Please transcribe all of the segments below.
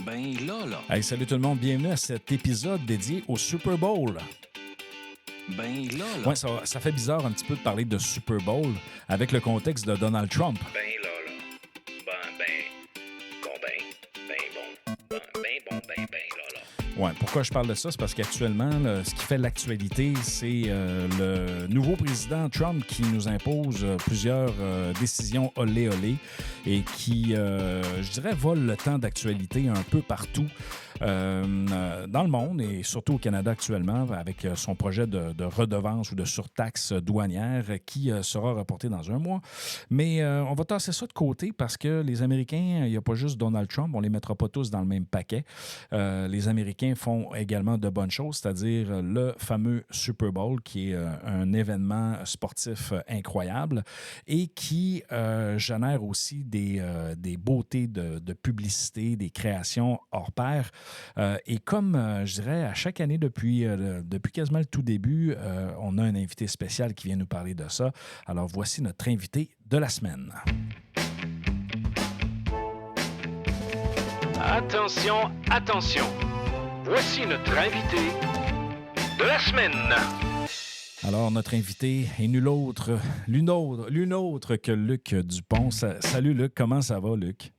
Ben là. Hey, salut tout le monde, bienvenue à cet épisode dédié au Super Bowl. Ben Ouais, là. ça fait bizarre un petit peu de parler de Super Bowl avec le contexte de Donald Trump. Ben là. Ben bon. Ouais, pourquoi je parle de ça? C'est parce qu'actuellement, là, ce qui fait l'actualité, c'est le nouveau président Trump qui nous impose plusieurs décisions olé olé et qui, je dirais, vole le temps d'actualité un peu partout dans le monde et surtout au Canada actuellement avec son projet de redevance ou de surtaxe douanière qui sera reporté dans un mois. Mais on va tasser ça de côté parce que les Américains, il n'y a pas juste Donald Trump, on ne les mettra pas tous dans le même paquet. Les Américains font également de bonnes choses, c'est-à-dire le fameux Super Bowl, qui est un événement sportif incroyable et qui génère aussi des beautés de publicité, des créations hors pair. Et comme je dirais, à chaque année depuis quasiment le tout début, on a un invité spécial qui vient nous parler de ça. Alors voici notre invité de la semaine. Attention. Voici notre invité de la semaine. Alors, notre invité est nul autre, l'une autre que Luc Dupont. Salut Luc, comment ça va Luc?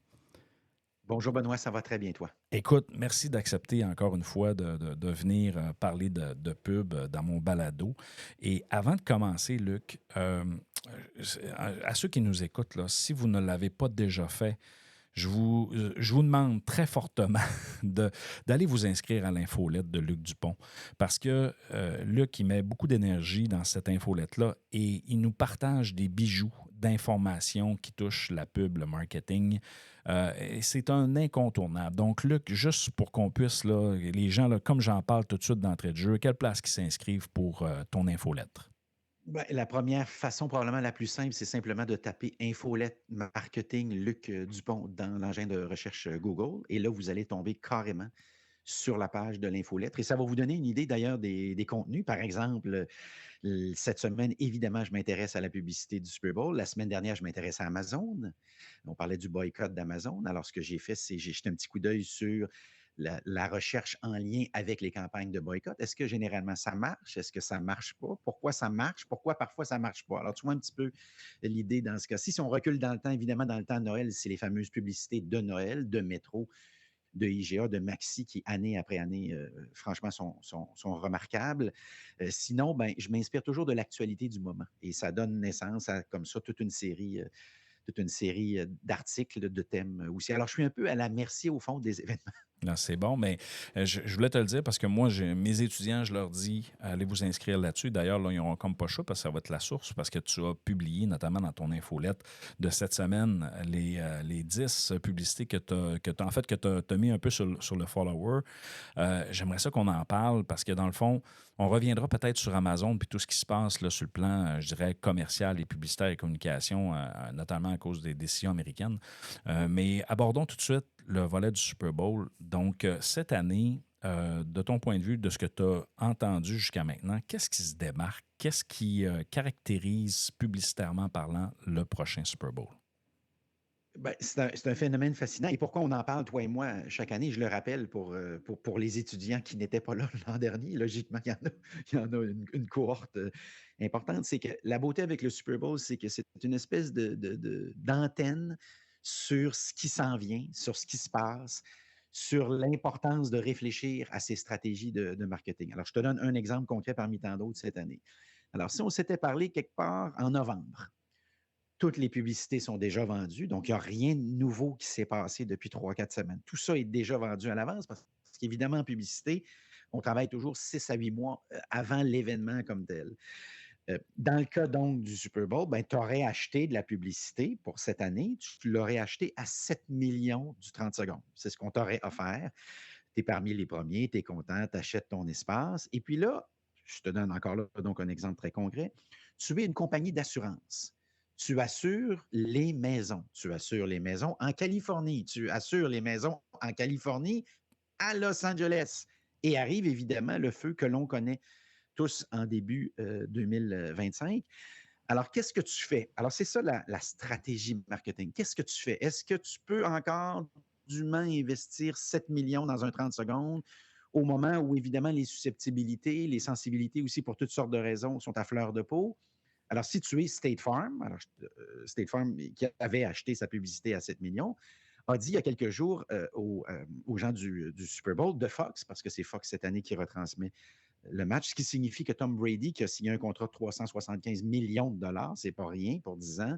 Bonjour Benoît, ça va très bien toi? Écoute, merci d'accepter encore une fois de venir parler de pub dans mon balado. Et avant de commencer, Luc, à ceux qui nous écoutent, là, si vous ne l'avez pas déjà fait, je vous demande très fortement d'aller vous inscrire à l'infolette de Luc Dupont parce que Luc, il met beaucoup d'énergie dans cette infolette-là et il nous partage des bijoux d'informations qui touchent la pub, le marketing. Et c'est un incontournable. Donc, Luc, juste pour qu'on puisse, là, les gens, là, comme j'en parle tout de suite d'entrée de jeu, quelle place qui s'inscrivent pour ton infolettre? Ben, la première façon, probablement la plus simple, c'est simplement de taper infolette marketing Luc Dupont dans l'engin de recherche Google. Et là, vous allez tomber carrément sur la page de l'infolettre. Et ça va vous donner une idée d'ailleurs des contenus. Par exemple, cette semaine, évidemment, je m'intéresse à la publicité du Super Bowl. La semaine dernière, je m'intéressais à Amazon. On parlait du boycott d'Amazon. Alors, ce que j'ai fait, c'est j'ai jeté un petit coup d'œil sur la recherche en lien avec les campagnes de boycott. Est-ce que généralement ça marche? Est-ce que ça ne marche pas? Pourquoi ça marche? Pourquoi parfois ça ne marche pas? Alors, tu vois un petit peu l'idée dans ce cas-ci. Si on recule dans le temps, évidemment, dans le temps de Noël, c'est les fameuses publicités de Noël, de Métro, de IGA, de Maxi, qui, année après année, franchement, sont remarquables. Sinon, ben, je m'inspire toujours de l'actualité du moment. Et ça donne naissance à, comme ça, toute une série d'articles, de thèmes aussi. Alors, je suis un peu à la merci, au fond, des événements. Non, c'est bon, mais je voulais te le dire parce que moi, mes étudiants, je leur dis, allez vous inscrire là-dessus. D'ailleurs, là, ils n'auront comme pas chaud parce que ça va être la source, parce que tu as publié, notamment dans ton infolette de cette semaine, les 10 publicités que tu as mis un peu sur le follower. J'aimerais ça qu'on en parle parce que dans le fond, on reviendra peut-être sur Amazon puis tout ce qui se passe là, sur le plan, je dirais, commercial et publicitaire et communication, notamment à cause des décisions américaines. Mais abordons tout de suite le volet du Super Bowl. Donc, cette année, de ton point de vue, de ce que tu as entendu jusqu'à maintenant, qu'est-ce qui se démarque? Qu'est-ce qui caractérise publicitairement parlant le prochain Super Bowl? Ben, c'est un phénomène fascinant. Et pourquoi on en parle, toi et moi, chaque année? Je le rappelle pour les étudiants qui n'étaient pas là l'an dernier. Logiquement, il y en a une cohorte importante. C'est que la beauté avec le Super Bowl, c'est que c'est une espèce d'antenne sur ce qui s'en vient, sur ce qui se passe, sur l'importance de réfléchir à ces stratégies de marketing. Alors, je te donne un exemple concret parmi tant d'autres cette année. Alors, si on s'était parlé quelque part en novembre, toutes les publicités sont déjà vendues, donc il n'y a rien de nouveau qui s'est passé depuis 3, 4 semaines. Tout ça est déjà vendu à l'avance parce qu'évidemment, en publicité, on travaille toujours 6 à 8 mois avant l'événement comme tel. Dans le cas donc du Super Bowl, ben, tu aurais acheté de la publicité pour cette année, tu l'aurais acheté à 7 millions du 30 secondes. C'est ce qu'on t'aurait offert. Tu es parmi les premiers, tu es content, tu achètes ton espace. Et puis là, je te donne encore là donc un exemple très concret. Tu es une compagnie d'assurance. Tu assures les maisons. Tu assures les maisons en Californie. Tu assures les maisons en Californie, à Los Angeles. Et arrive évidemment le feu que l'on connaît tous en début 2025. Alors, qu'est-ce que tu fais? Alors, c'est ça la stratégie marketing. Qu'est-ce que tu fais? Est-ce que tu peux encore dûment investir 7 millions dans un 30 secondes au moment où, évidemment, les susceptibilités, les sensibilités aussi, pour toutes sortes de raisons, sont à fleur de peau. Alors, si tu es State Farm, State Farm qui avait acheté sa publicité à 7 millions, a dit il y a quelques jours aux gens du Super Bowl de Fox, parce que c'est Fox cette année qui retransmet le match, ce qui signifie que Tom Brady, qui a signé un contrat de 375 millions de dollars, c'est pas rien pour 10 ans,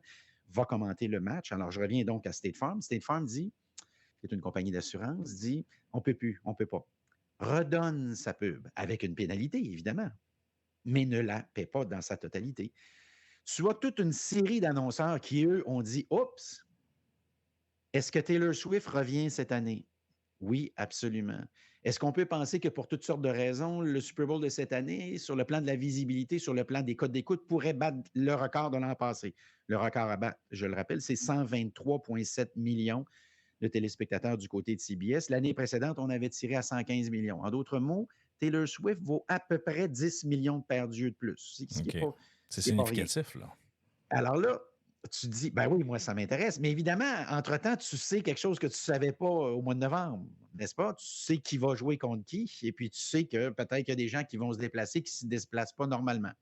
va commenter le match. Alors, je reviens donc à State Farm. State Farm dit, qui est une compagnie d'assurance, dit on peut plus, on peut pas. Redonne sa pub, avec une pénalité, évidemment, mais ne la paie pas dans sa totalité. Tu as toute une série d'annonceurs qui, eux, ont dit oups, est-ce que Taylor Swift revient cette année? Oui, absolument. Est-ce qu'on peut penser que pour toutes sortes de raisons, le Super Bowl de cette année, sur le plan de la visibilité, sur le plan des codes d'écoute, pourrait battre le record de l'an passé? Le record à battre, je le rappelle, c'est 123,7 millions de téléspectateurs du côté de CBS. L'année précédente, on avait tiré à 115 millions. En d'autres mots, Taylor Swift vaut à peu près 10 millions de paires d'yeux de plus. Ce qui est pas, c'est ce qui est pas rien. significatif, là. Alors là, tu te dis, ben oui, moi, ça m'intéresse. Mais évidemment, entre-temps, tu sais quelque chose que tu ne savais pas au mois de novembre, n'est-ce pas? Tu sais qui va jouer contre qui, et puis tu sais que peut-être qu'il y a des gens qui vont se déplacer qui ne se déplacent pas normalement.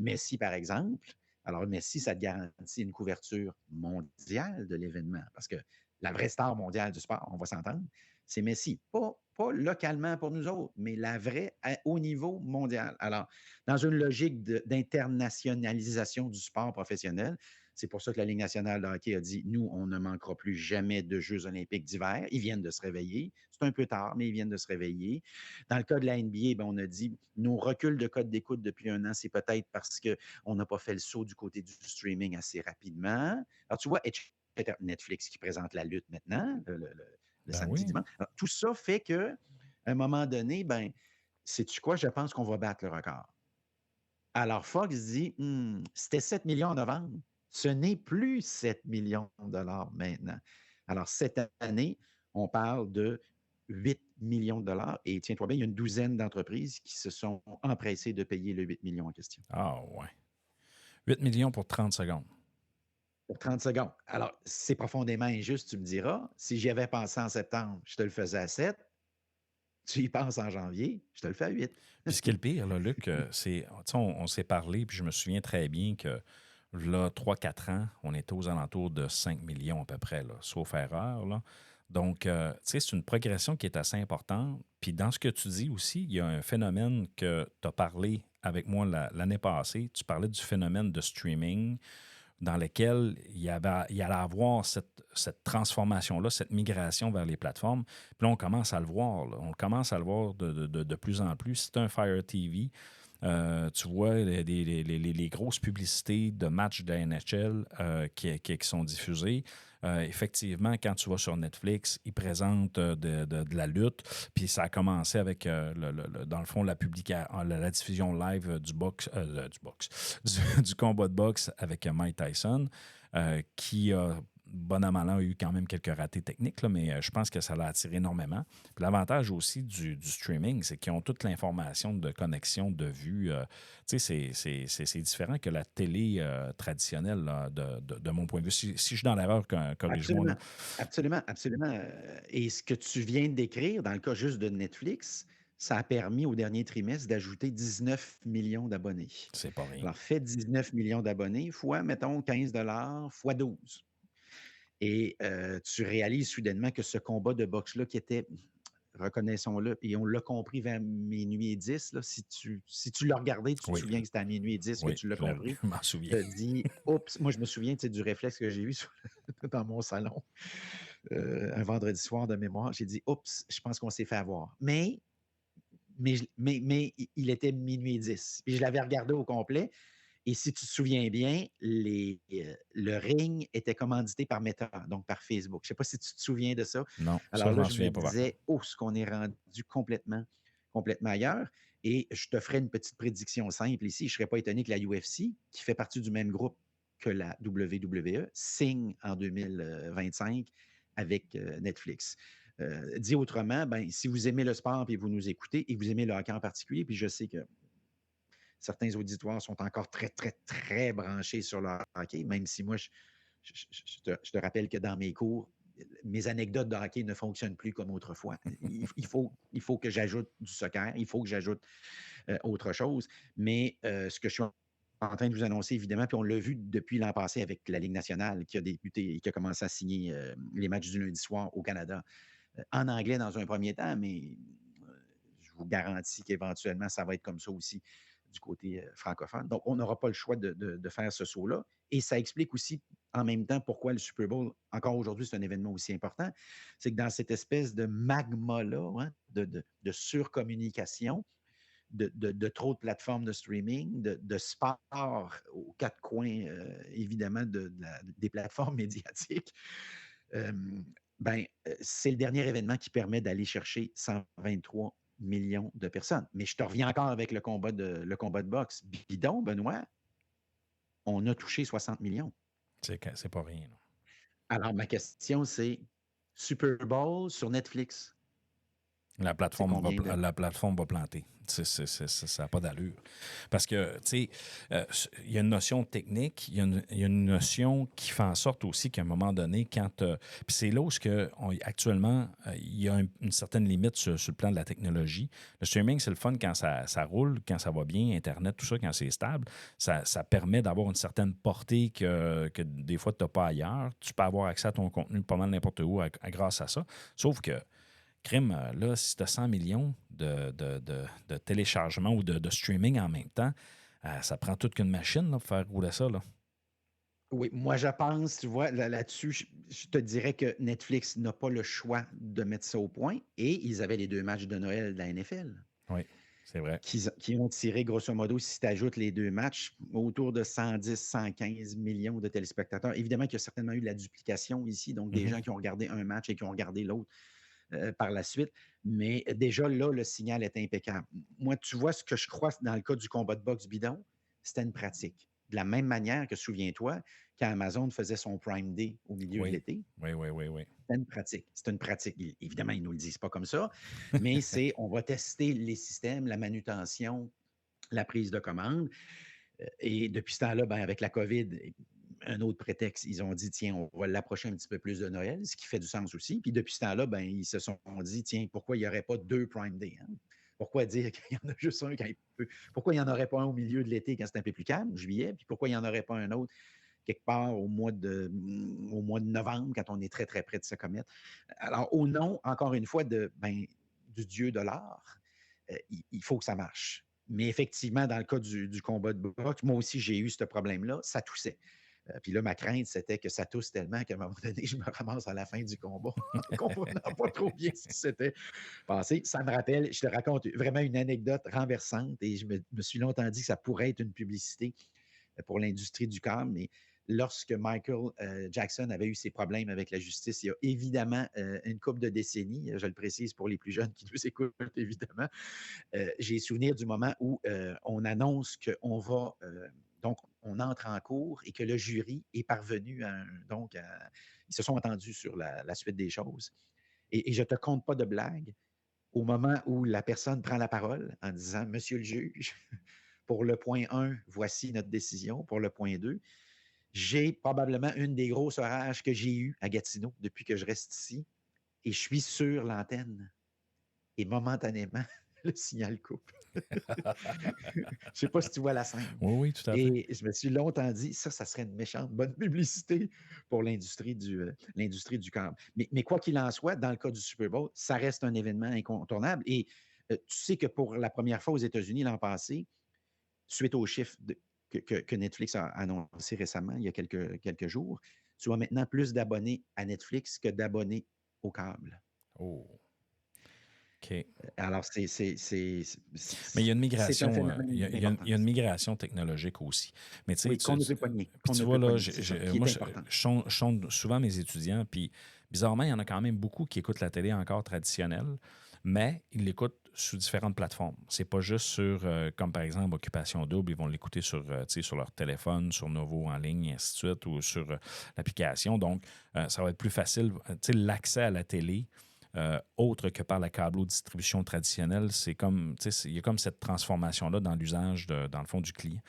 Messi, par exemple. Alors, Messi, ça te garantit une couverture mondiale de l'événement, parce que la vraie star mondiale du sport, on va s'entendre, c'est Messi. Pas localement pour nous autres, mais la vraie au niveau mondial. Alors, dans une logique d'internationalisation du sport professionnel, c'est pour ça que la Ligue nationale de hockey a dit, nous, on ne manquera plus jamais de Jeux olympiques d'hiver. Ils viennent de se réveiller. C'est un peu tard, mais ils viennent de se réveiller. Dans le cas de la NBA, ben, on a dit, nos reculs de code d'écoute depuis un an, c'est peut-être parce qu'on n'a pas fait le saut du côté du streaming assez rapidement. Alors, tu vois, Netflix qui présente la lutte maintenant, le samedi, dimanche. Alors, tout ça fait qu'à un moment donné, ben, sais-tu quoi? Je pense qu'on va battre le record. Alors, Fox dit, c'était 7 millions en novembre. Ce n'est plus 7 millions de dollars maintenant. Alors, cette année, on parle de 8 millions de dollars. Et tiens-toi bien, il y a une douzaine d'entreprises qui se sont empressées de payer le 8 millions en question. Ah ouais. 8 millions pour 30 secondes. Pour 30 secondes. Alors, c'est profondément injuste, tu me diras. Si j'y avais pensé en septembre, je te le faisais à 7. Tu y penses en janvier, je te le fais à 8. Puis ce qui est le pire, là, Luc, c'est, on s'est parlé, puis je me souviens très bien que là, 3-4 ans, on était aux alentours de 5 millions à peu près, là, sauf erreur. Là. Donc, tu sais, c'est une progression qui est assez importante. Puis dans ce que tu dis aussi, il y a un phénomène que tu as parlé avec moi l'année passée. Tu parlais du phénomène de streaming dans lequel il allait avoir cette transformation-là, cette migration vers les plateformes. Puis là, on commence à le voir. Là. On commence à le voir de plus en plus. C'est un Fire TV. Tu vois les grosses publicités de matchs de la NHL qui sont diffusées. Effectivement, quand tu vas sur Netflix, ils présentent de la lutte. Puis ça a commencé avec, dans le fond, la diffusion live du combat de boxe avec Mike Tyson, qui a bon an, mal an, a eu quand même quelques ratés techniques, là, mais je pense que ça l'a attiré énormément. Puis l'avantage aussi du streaming, c'est qu'ils ont toute l'information de connexion, de vue. Tu sais, c'est différent que la télé traditionnelle, là, de mon point de vue. Si je suis dans l'erreur, corrige-moi. Absolument, absolument. Et ce que tu viens de décrire, dans le cas juste de Netflix, ça a permis au dernier trimestre d'ajouter 19 millions d'abonnés. C'est pas rien. Alors, fais 19 millions d'abonnés fois, mettons, 15 fois 12. Et tu réalises soudainement que ce combat de boxe-là, qui était, reconnaissons-le, et on l'a compris vers minuit et 10, là, si tu l'as regardé, tu te souviens que c'était à minuit et 10 que tu l'as compris. Je m'en souviens. Tu as dit, oups, moi je me souviens du réflexe que j'ai eu dans mon salon un vendredi soir de mémoire. J'ai dit, oups, je pense qu'on s'est fait avoir. Mais il était minuit et 10. Puis je l'avais regardé au complet. Et si tu te souviens bien, le ring était commandité par Meta, donc par Facebook. Je ne sais pas si tu te souviens de ça. Non, alors ça, là, je me disais, ce qu'on est rendu complètement ailleurs. Et je te ferai une petite prédiction simple ici. Je ne serais pas étonné que la UFC, qui fait partie du même groupe que la WWE, signe en 2025 avec Netflix. Dit autrement, si vous aimez le sport et vous nous écoutez, et vous aimez le hockey en particulier, puis je sais que certains auditoires sont encore très, très, très branchés sur le hockey, même si moi, je te rappelle que dans mes cours, mes anecdotes de hockey ne fonctionnent plus comme autrefois. Il faut que j'ajoute du soccer, il faut que j'ajoute autre chose. Mais ce que je suis en train de vous annoncer, évidemment, puis on l'a vu depuis l'an passé avec la Ligue nationale qui a débuté et qui a commencé à signer les matchs du lundi soir au Canada, en anglais dans un premier temps, mais je vous garantis qu'éventuellement, ça va être comme ça aussi du côté francophone. Donc, on n'aura pas le choix de faire ce saut-là. Et ça explique aussi en même temps pourquoi le Super Bowl, encore aujourd'hui, c'est un événement aussi important. C'est que dans cette espèce de magma-là, hein, de surcommunication, de trop de plateformes de streaming, de sport aux quatre coins, évidemment, des plateformes médiatiques, euh, c'est le dernier événement qui permet d'aller chercher 123 millions de personnes. Mais je te reviens encore avec le combat de boxe. Bidon, Benoît, on a touché 60 millions. C'est pas rien. Là. Alors, ma question, c'est Super Bowl sur Netflix. La plateforme va planter. Ça n'a pas d'allure. Parce que, tu sais, il y a une notion technique, il y a une notion qui fait en sorte aussi qu'à un moment donné, quand... Puis c'est là où actuellement, il y a une certaine limite sur le plan de la technologie. Le streaming, c'est le fun quand ça roule, quand ça va bien, Internet, tout ça, quand c'est stable. Ça permet d'avoir une certaine portée que des fois, tu n'as pas ailleurs. Tu peux avoir accès à ton contenu pas mal n'importe où grâce à ça. Sauf que crime, là, si tu as 100 millions de téléchargements ou de streaming en même temps, ça prend toute qu'une machine là, pour faire rouler ça. Là. Oui, moi, je pense, tu vois, là-dessus, je te dirais que Netflix n'a pas le choix de mettre ça au point. Et ils avaient les 2 matchs de Noël de la NFL. Oui, c'est vrai. Qui ont tiré, grosso modo, si tu ajoutes les 2 matchs, autour de 110, 115 millions de téléspectateurs. Évidemment qu'il y a certainement eu de la duplication ici, donc des gens qui ont regardé un match et qui ont regardé l'autre par la suite. Mais déjà, là, le signal est impeccable. Moi, tu vois, ce que je crois dans le cas du combat de boxe bidon, c'était une pratique. De la même manière que, souviens-toi, quand Amazon faisait son Prime Day au milieu de l'été. Oui. C'était une pratique. C'est une pratique. Évidemment, ils ne nous le disent pas comme ça, mais on va tester les systèmes, la manutention, la prise de commande. Et depuis ce temps-là, avec la COVID, un autre prétexte, ils ont dit, tiens, on va l'approcher un petit peu plus de Noël, ce qui fait du sens aussi. Puis depuis ce temps-là, ils se sont dit, tiens, pourquoi il n'y aurait pas 2 Prime Day? Hein? Pourquoi dire qu'il y en a juste un quand il peut? Pourquoi il n'y en aurait pas un au milieu de l'été quand c'est un peu plus calme, juillet? Puis pourquoi il n'y en aurait pas un autre quelque part au mois de novembre, quand on est très, très près de se commettre? Alors, au nom, encore une fois, du dieu de l'art, il faut que ça marche. Mais effectivement, dans le cas du combat de boxe, moi aussi, j'ai eu ce problème-là. Ça toussait. Puis là, ma crainte, c'était que ça tousse tellement qu'à un moment donné, je me ramasse à la fin du combat, en comprenant pas trop bien ce qui s'était passé. Ça me rappelle, je te raconte vraiment une anecdote renversante et je me suis longtemps dit que ça pourrait être une publicité pour l'industrie du câble, mais lorsque Michael Jackson avait eu ses problèmes avec la justice, il y a évidemment une couple de décennies, je le précise pour les plus jeunes qui nous écoutent, évidemment, j'ai souvenir du moment où on annonce qu'on va, donc on entre en cours et que le jury est parvenu ils se sont entendus sur la suite des choses. Et je ne te compte pas de blague, au moment où la personne prend la parole en disant « Monsieur le juge, pour le point 1, voici notre décision. Pour le point 2, j'ai probablement une des grosses orages que j'ai eues à Gatineau depuis que je reste ici et je suis sur l'antenne. Et momentanément, le signal coupe. Je ne sais pas si tu vois la scène. Oui, tout à fait. Et je me suis longtemps dit, ça serait une méchante bonne publicité pour l'industrie du câble. Mais quoi qu'il en soit, dans le cas du Super Bowl, ça reste un événement incontournable. Et tu sais que pour la première fois aux États-Unis l'an passé, suite aux chiffres que Netflix a annoncé récemment, il y a quelques jours, tu as maintenant plus d'abonnés à Netflix que d'abonnés au câble. Oh. OK. Alors, mais il y a une migration, il y a une migration technologique aussi. Mais tu sais, oui, qu'on ne peut pas nier. Tu vois, là, moi, je sonde souvent mes étudiants, puis bizarrement, il y en a quand même beaucoup qui écoutent la télé encore traditionnelle, mais ils l'écoutent sous différentes plateformes. C'est pas juste sur, comme par exemple, Occupation Double, ils vont l'écouter sur leur téléphone, sur Novo en ligne, et ainsi de suite, ou sur l'application. Donc, ça va être plus facile. L'accès à la télé autre que par la câblo-distribution traditionnelle. C'est comme, il y a comme cette transformation-là dans l'usage, dans le fond, du client.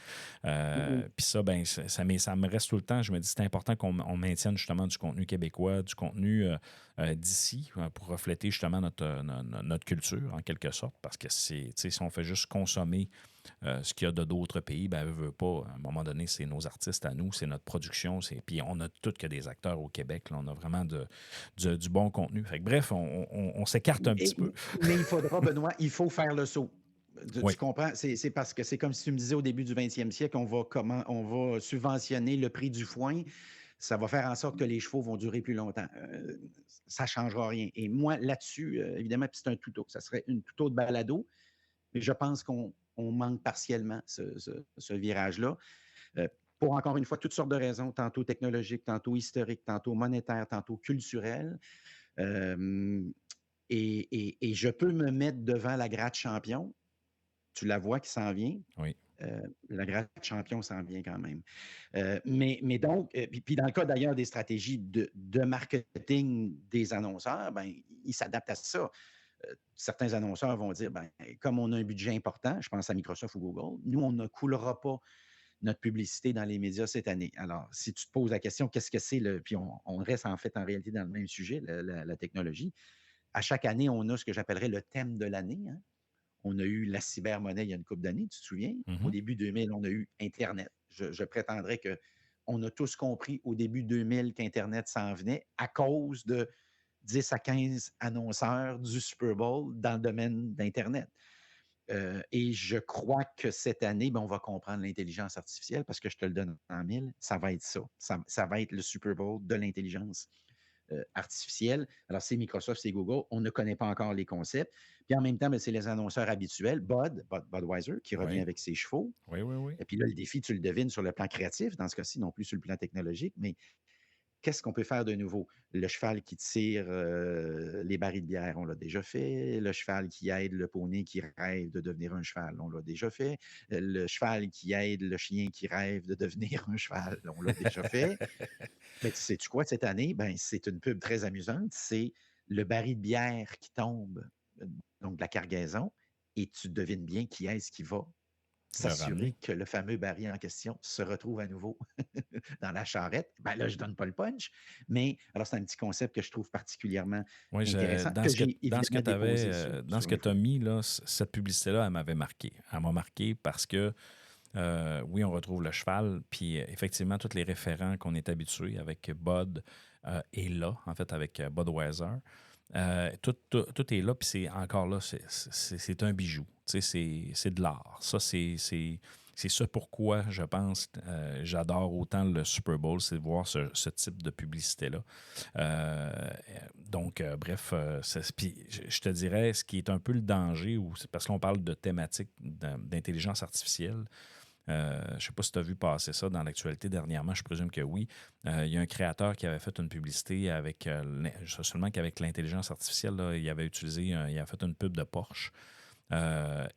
Mhm. Puis ça, ben, mais ça me reste tout le temps. Je me dis, c'est important qu'on maintienne justement du contenu québécois, du contenu d'ici, pour refléter justement notre culture, en quelque sorte. Parce que si on fait juste consommer ce qu'il y a de d'autres pays, ben, veut pas, à un moment donné, c'est nos artistes à nous, c'est notre production, puis on a tout que des acteurs au Québec. Là, on a vraiment du bon contenu. Fait que, bref, on s'écarte un petit peu. Mais il faudra, Benoît, il faut faire le saut. Tu Oui. comprends? C'est parce que c'est comme si tu me disais au début du 20e siècle, on va subventionner le prix du foin. Ça va faire en sorte que les chevaux vont durer plus longtemps. Ça ne changera rien. Et moi, là-dessus, évidemment, puis c'est un tuto. Ça serait une tuto de balado, mais je pense qu'on manque partiellement ce virage-là. Euh, pour encore une fois, toutes sortes de raisons, tantôt technologiques, tantôt historiques, tantôt monétaires, tantôt culturelles. Euh, et je peux me mettre devant la gratte champion. Tu la vois qui s'en vient. Oui. La gratte champion s'en vient quand même. Mais donc, puis dans le cas d'ailleurs des stratégies de marketing des annonceurs, ben, ils s'adaptent à ça. Certains annonceurs vont dire, ben, comme on a un budget important, je pense à Microsoft ou Google, nous, on ne coulera pas notre publicité dans les médias cette année. Alors, si tu te poses la question, qu'est-ce que c'est puis on reste en fait en réalité dans le même sujet, la technologie. À chaque année, on a ce que j'appellerais le thème de l'année. Hein. On a eu la cybermonnaie il y a une couple d'années, tu te souviens? Au Mhm. début 2000, on a eu Internet. Je prétendrais qu'on a tous compris au début 2000 qu'Internet s'en venait à cause de 10 à 15 annonceurs du Super Bowl dans le domaine d'Internet. Et je crois que cette année, ben, on va comprendre l'intelligence artificielle parce que je te le donne en mille, ça va être ça. Ça va être le Super Bowl de l'intelligence artificielle. Alors, c'est Microsoft, c'est Google. On ne connaît pas encore les concepts. Puis en même temps, ben, c'est les annonceurs habituels, Budweiser, qui revient Oui. avec ses chevaux. Oui, oui, oui. Et puis là, le défi, tu le devines sur le plan créatif, dans ce cas-ci, non plus sur le plan technologique, mais qu'est-ce qu'on peut faire de nouveau? Le cheval qui tire les barils de bière, on l'a déjà fait. Le cheval qui aide le poney qui rêve de devenir un cheval, on l'a déjà fait. Le cheval qui aide le chien qui rêve de devenir un cheval, on l'a déjà fait. Mais tu sais-tu quoi, cette année? Ben, c'est une pub très amusante. C'est le baril de bière qui tombe, donc de la cargaison, et tu devines bien qui est-ce qui va Le ramener. s'assurer que le fameux baril en question se retrouve à nouveau dans la charrette. Ben là, je ne donne pas le punch, mais alors c'est un petit concept que je trouve particulièrement Oui, intéressant, que j'ai dans ce que évidemment tu déposé avais, dans ce sur que un tu as forum. mis, là, cette publicité-là, elle m'avait marqué. Elle m'a marqué parce que, oui, on retrouve le cheval, puis effectivement, tous les référents qu'on est habitués avec Bud est là, en fait, avec Budweiser. Tout est là, puis c'est encore là, c'est un bijou. Tu sais, c'est de l'art. Ça, c'est ça pourquoi, je pense, j'adore autant le Super Bowl, c'est de voir ce type de publicité-là. Euh, bref, puis je te dirais, ce qui est un peu le danger, c'est parce qu'on parle de thématique d'intelligence artificielle. Je ne sais pas si tu as vu passer ça dans l'actualité dernièrement, je présume que oui. Il y a un créateur qui avait fait une publicité avec seulement qu'avec l'intelligence artificielle, là, il avait utilisé, il a fait une pub de Porsche.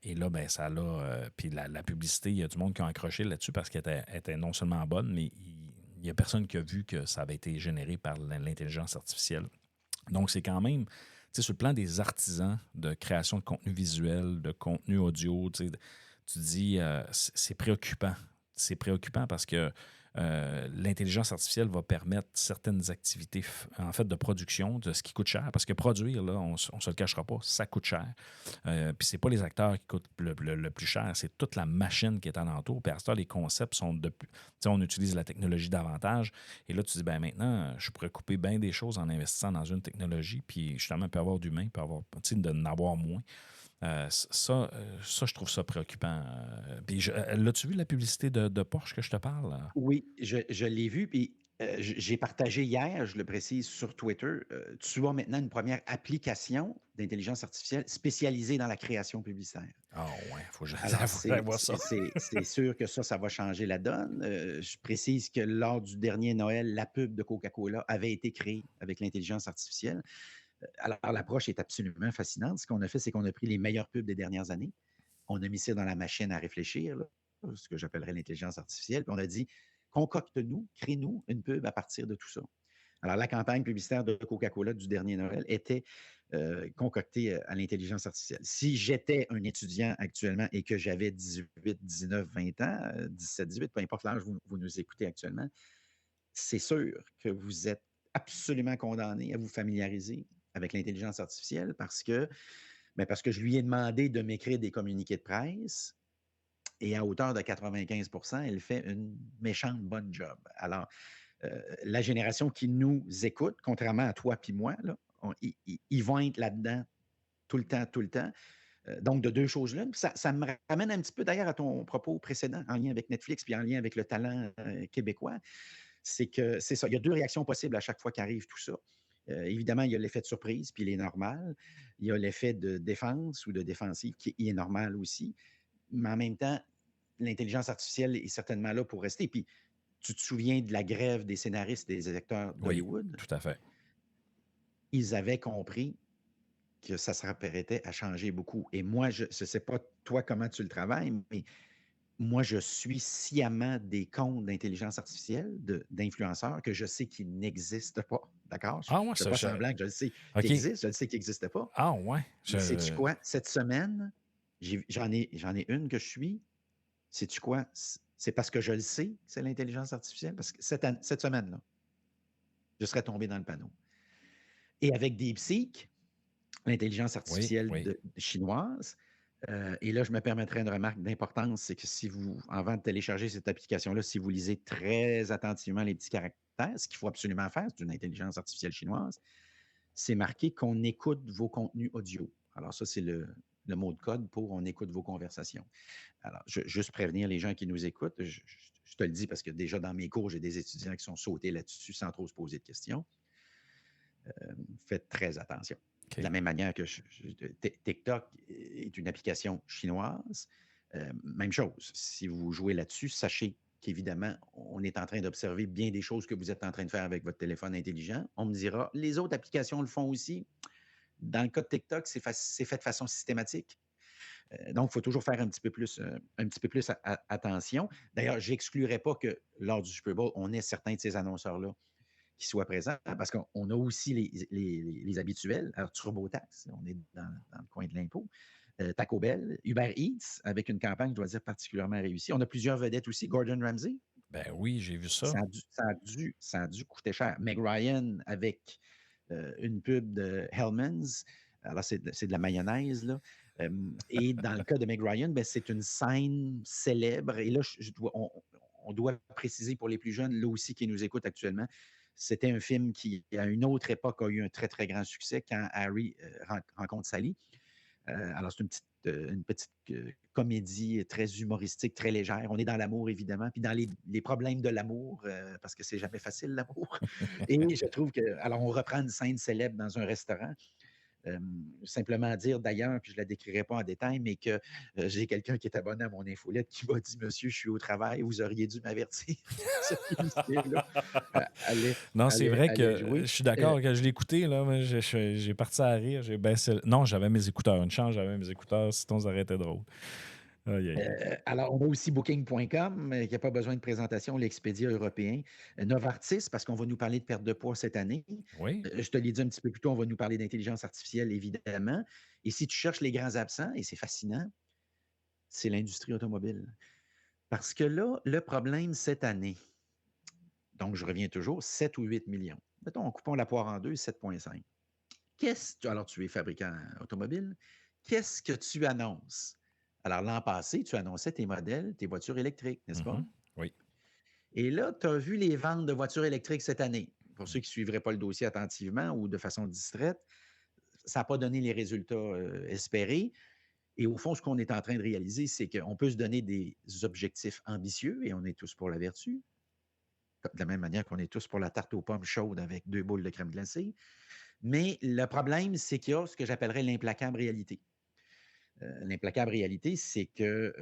Et là, ben, ça l'a. Puis la publicité, il y a du monde qui a accroché là-dessus parce qu'elle était non seulement bonne, mais il n'y a personne qui a vu que ça avait été généré par l'intelligence artificielle. Donc, c'est quand même, tu sais, sur le plan des artisans de création de contenu visuel, de contenu audio, tu sais, tu dis, c'est préoccupant. C'est préoccupant parce que l'intelligence artificielle va permettre certaines activités en fait de production, de ce qui coûte cher. Parce que produire, là, on ne se le cachera pas, ça coûte cher. Puis c'est pas les acteurs qui coûtent le plus cher, c'est toute la machine qui est alentour. Puis à ce temps, les concepts sont de plus. Tu sais, on utilise la technologie davantage. Et là, tu dis, ben maintenant, je pourrais couper bien des choses en investissant dans une technologie. Puis justement, il peut y avoir d'humain, il peut y avoir, tu sais, d'en avoir moins. Ça, je trouve ça préoccupant. Puis, l'as-tu vu la publicité de Porsche que je te parle? Oui, je l'ai vu, puis j'ai partagé hier, je le précise, sur Twitter. Tu as maintenant une première application d'intelligence artificielle spécialisée dans la création publicitaire. Ah ouais, faut que Alors, j'aille voir ça. c'est sûr que ça va changer la donne. Je précise que lors du dernier Noël, la pub de Coca-Cola avait été créée avec l'intelligence artificielle. Alors, l'approche est absolument fascinante. Ce qu'on a fait, c'est qu'on a pris les meilleures pubs des dernières années. On a mis ça dans la machine à réfléchir, là, ce que j'appellerais l'intelligence artificielle. Puis on a dit, concocte-nous, crée-nous une pub à partir de tout ça. Alors, la campagne publicitaire de Coca-Cola du dernier Noël était concoctée à l'intelligence artificielle. Si j'étais un étudiant actuellement et que j'avais 18, 19, 20 ans, 17, 18, peu importe l'âge où vous nous écoutez actuellement, c'est sûr que vous êtes absolument condamné à vous familiariser avec l'intelligence artificielle parce que je lui ai demandé de m'écrire des communiqués de presse et à hauteur de 95 elle fait une méchante bonne job. Alors, la génération qui nous écoute, contrairement à toi puis moi, là, ils vont être là-dedans tout le temps, tout le temps. Donc, de deux choses l'une. Ça me ramène un petit peu d'ailleurs à ton propos précédent en lien avec Netflix puis en lien avec le talent québécois. C'est que c'est ça. Il y a deux réactions possibles à chaque fois qu'arrive tout ça. Évidemment, il y a l'effet de surprise, puis il est normal. Il y a l'effet de défense ou de défensive qui est normal aussi. Mais en même temps, l'intelligence artificielle est certainement là pour rester. Puis, tu te souviens de la grève des scénaristes et des acteurs Oui, d'Hollywood? tout à fait. Ils avaient compris que ça s'apprêtait à changer beaucoup. Et moi, je ne sais pas toi comment tu le travailles, mais moi, je suis sciemment des comptes d'intelligence artificielle, d'influenceurs que je sais qu'ils n'existent pas. D'accord? Je Ah ouais, ne fais ça, pas semblant que je le sais OK. qu'ils existent, je le sais qu'ils n'existent pas. Ah ouais. Mais sais-tu quoi? Cette semaine, j'en ai une que je suis. Sais-tu quoi? C'est parce que je le sais que c'est l'intelligence artificielle. Parce que cette semaine-là, je serais tombé dans le panneau. Et avec DeepSeek, l'intelligence Oui, artificielle oui. chinoise, et là, je me permettrai une remarque d'importance, c'est que si vous, avant de télécharger cette application-là, si vous lisez très attentivement les petits caractères, ce qu'il faut absolument faire, c'est une intelligence artificielle chinoise, c'est marqué qu'on écoute vos contenus audio. Alors ça, c'est le mot de code pour on écoute vos conversations. Alors, juste prévenir les gens qui nous écoutent, je te le dis parce que déjà dans mes cours, j'ai des étudiants qui sont sautés là-dessus sans trop se poser de questions. Faites très attention. OK. De la même manière que TikTok est une application chinoise, même chose. Si vous jouez là-dessus, sachez qu'évidemment, on est en train d'observer bien des choses que vous êtes en train de faire avec votre téléphone intelligent. On me dira, les autres applications le font aussi. Dans le cas de TikTok, c'est fait de façon systématique. Donc, il faut toujours faire un petit peu plus attention. D'ailleurs, je n'exclurais pas que lors du Super Bowl, on ait certains de ces annonceurs-là qui soient présents, parce qu'on a aussi les habituels. Alors, TurboTax, on est dans le coin de l'impôt. Taco Bell, Uber Eats, avec une campagne, je dois dire, particulièrement réussie. On a plusieurs vedettes aussi. Gordon Ramsay, Ben oui, j'ai vu ça. ça a dû coûter cher. Meg Ryan avec une pub de Hellmann's. Alors, c'est de la mayonnaise, là. Et dans le cas de Meg Ryan, ben, c'est une scène célèbre. Et là, on doit préciser pour les plus jeunes, là aussi, qui nous écoutent actuellement, c'était un film qui, à une autre époque, a eu un très, très grand succès quand Harry rencontre Sally. Alors, c'est une petite comédie très humoristique, très légère. On est dans l'amour, évidemment, puis dans les problèmes de l'amour, parce que c'est jamais facile, l'amour. Et je trouve que, alors, on reprend une scène célèbre dans un restaurant. Simplement dire d'ailleurs, puis je ne la décrirai pas en détail, mais que j'ai quelqu'un qui est abonné à mon infolette qui m'a dit, monsieur, je suis au travail, vous auriez dû m'avertir. Ce publicité-là Non, c'est vrai allait que jouer. je suis d'accord que je l'ai écouté, là, mais j'ai parti à rire. J'ai baissé Non, j'avais mes écouteurs. Une chance, j'avais mes écouteurs, sinon ça aurait été drôle. Aïe, aïe, aïe. Alors, on a aussi Booking.com, qui n'a pas besoin de présentation, l'Expedia européen. Novartis, parce qu'on va nous parler de perte de poids cette année. Oui. Je te l'ai dit un petit peu plus tôt, on va nous parler d'intelligence artificielle, évidemment. Et si tu cherches les grands absents, et c'est fascinant, c'est l'industrie automobile. Parce que là, le problème cette année, donc je reviens toujours, 7 ou 8 millions. Mettons, coupons la poire en deux, 7,5. Alors, tu es fabricant automobile. Qu'est-ce que tu annonces? Alors, l'an passé, tu annonçais tes modèles, tes voitures électriques, n'est-ce pas? Oui. Et là, tu as vu les ventes de voitures électriques cette année. Pour ceux qui ne suivraient pas le dossier attentivement ou de façon distraite, ça n'a pas donné les résultats espérés. Et au fond, ce qu'on est en train de réaliser, c'est qu'on peut se donner des objectifs ambitieux et on est tous pour la vertu, de la même manière qu'on est tous pour la tarte aux pommes chaude avec 2 boules de crème glacée. Mais le problème, c'est qu'il y a ce que j'appellerais l'implacable réalité. L'implacable réalité, c'est que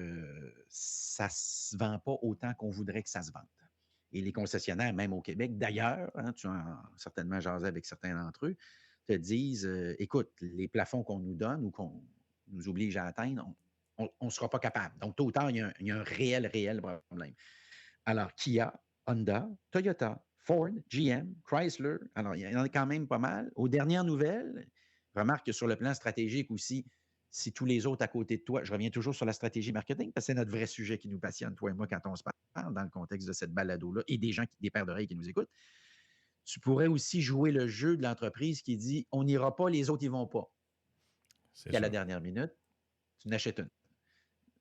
ça ne se vend pas autant qu'on voudrait que ça se vende. Et les concessionnaires, même au Québec, d'ailleurs, hein, tu as certainement jasé avec certains d'entre eux, te disent écoute, les plafonds qu'on nous donne ou qu'on nous oblige à atteindre, on ne sera pas capable. Donc, tôt ou tard, il y a un réel problème. Alors, Kia, Honda, Toyota, Ford, GM, Chrysler. Alors, il y en a quand même pas mal. Aux dernières nouvelles, remarque que sur le plan stratégique aussi, si tous les autres à côté de toi, je reviens toujours sur la stratégie marketing, parce que c'est notre vrai sujet qui nous passionne, toi et moi, quand on se parle dans le contexte de cette balado-là, et des gens, des paires d'oreilles qui nous écoutent. Tu pourrais aussi jouer le jeu de l'entreprise qui dit on n'ira pas, les autres, ils vont pas. C'est Puis à la sûr. dernière minute, tu n'achètes une.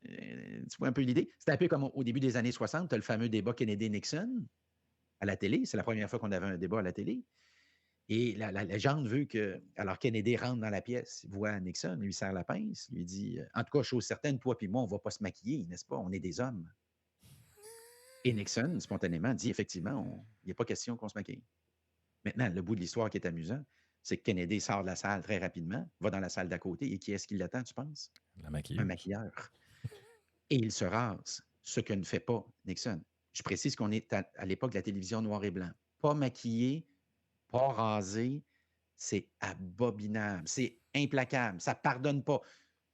Tu vois un peu l'idée? C'était un peu comme au début des années 60, tu as le fameux débat Kennedy-Nixon à la télé. C'est la première fois qu'on avait un débat à la télé. Et la légende veut que, alors Kennedy rentre dans la pièce, voit Nixon, lui serre la pince, lui dit en tout cas, chose certaine, toi puis moi, on ne va pas se maquiller, n'est-ce pas? On est des hommes. Et Nixon, spontanément, dit effectivement, il n'est pas question qu'on se maquille. Maintenant, le bout de l'histoire qui est amusant, c'est que Kennedy sort de la salle très rapidement, va dans la salle d'à côté, et qui est-ce qui l'attend, tu penses? La Un maquilleuse. maquilleur. Et il se rase, ce que ne fait pas Nixon. Je précise qu'on est à l'époque de la télévision noir et blanc. Pas maquillé, pas rasé, c'est abominable, c'est implacable, ça ne pardonne pas.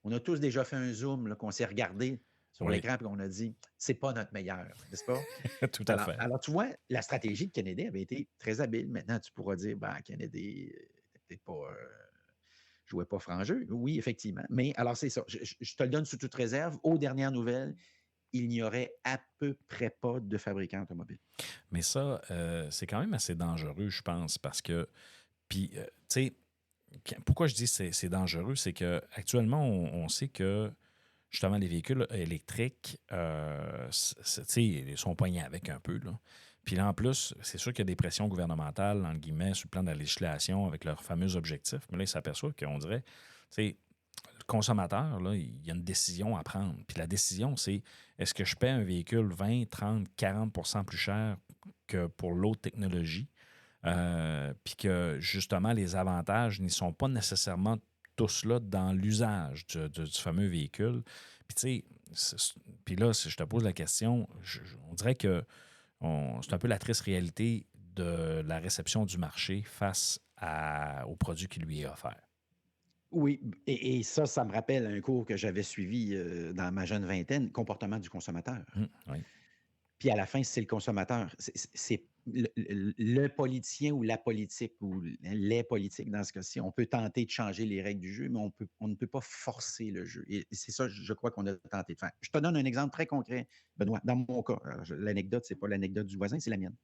On a tous déjà fait un zoom, là, qu'on s'est regardé sur Oui, l'écran et qu'on a dit c'est pas notre meilleur, n'est-ce pas? tout à fait. Alors, tu vois, la stratégie de Kennedy avait été très habile. Maintenant, tu pourras dire ben, Kennedy peut-être pas. Jouait pas franc jeu. Oui, effectivement. Mais alors, c'est ça. Je te le donne sous toute réserve. Aux dernières nouvelles, il n'y aurait à peu près pas de fabricant automobile. Mais ça, c'est quand même assez dangereux, je pense, parce que, puis, tu sais, pourquoi je dis que c'est dangereux, c'est qu'actuellement, on sait que, justement, les véhicules électriques, tu sais, ils sont poignés avec un peu, là. Puis là, en plus, c'est sûr qu'il y a des pressions gouvernementales, entre guillemets, sur le plan de la législation avec leurs fameux objectifs. Mais là, ils s'aperçoivent qu'on dirait, tu sais, le consommateur, là, il y a une décision à prendre. Puis la décision, c'est est-ce que je paie un véhicule 20, 30, 40 plus cher que pour l'autre technologie? Puis que justement, les avantages n'y sont pas nécessairement tous là dans l'usage du fameux véhicule. Puis tu sais, puis là, si je te pose la question, on dirait que c'est un peu la triste réalité de la réception du marché face au produit qui lui est offert. Oui, et ça me rappelle un cours que j'avais suivi dans ma jeune vingtaine, comportement du consommateur. Oui. Puis à la fin, c'est le consommateur. C'est le politicien ou la politique ou les politiques dans ce cas-ci. On peut tenter de changer les règles du jeu, mais on ne peut pas forcer le jeu. Et c'est ça, je crois qu'on a tenté de faire. Je te donne un exemple très concret, Benoît. Dans mon cas, l'anecdote, c'est pas l'anecdote du voisin, c'est la mienne.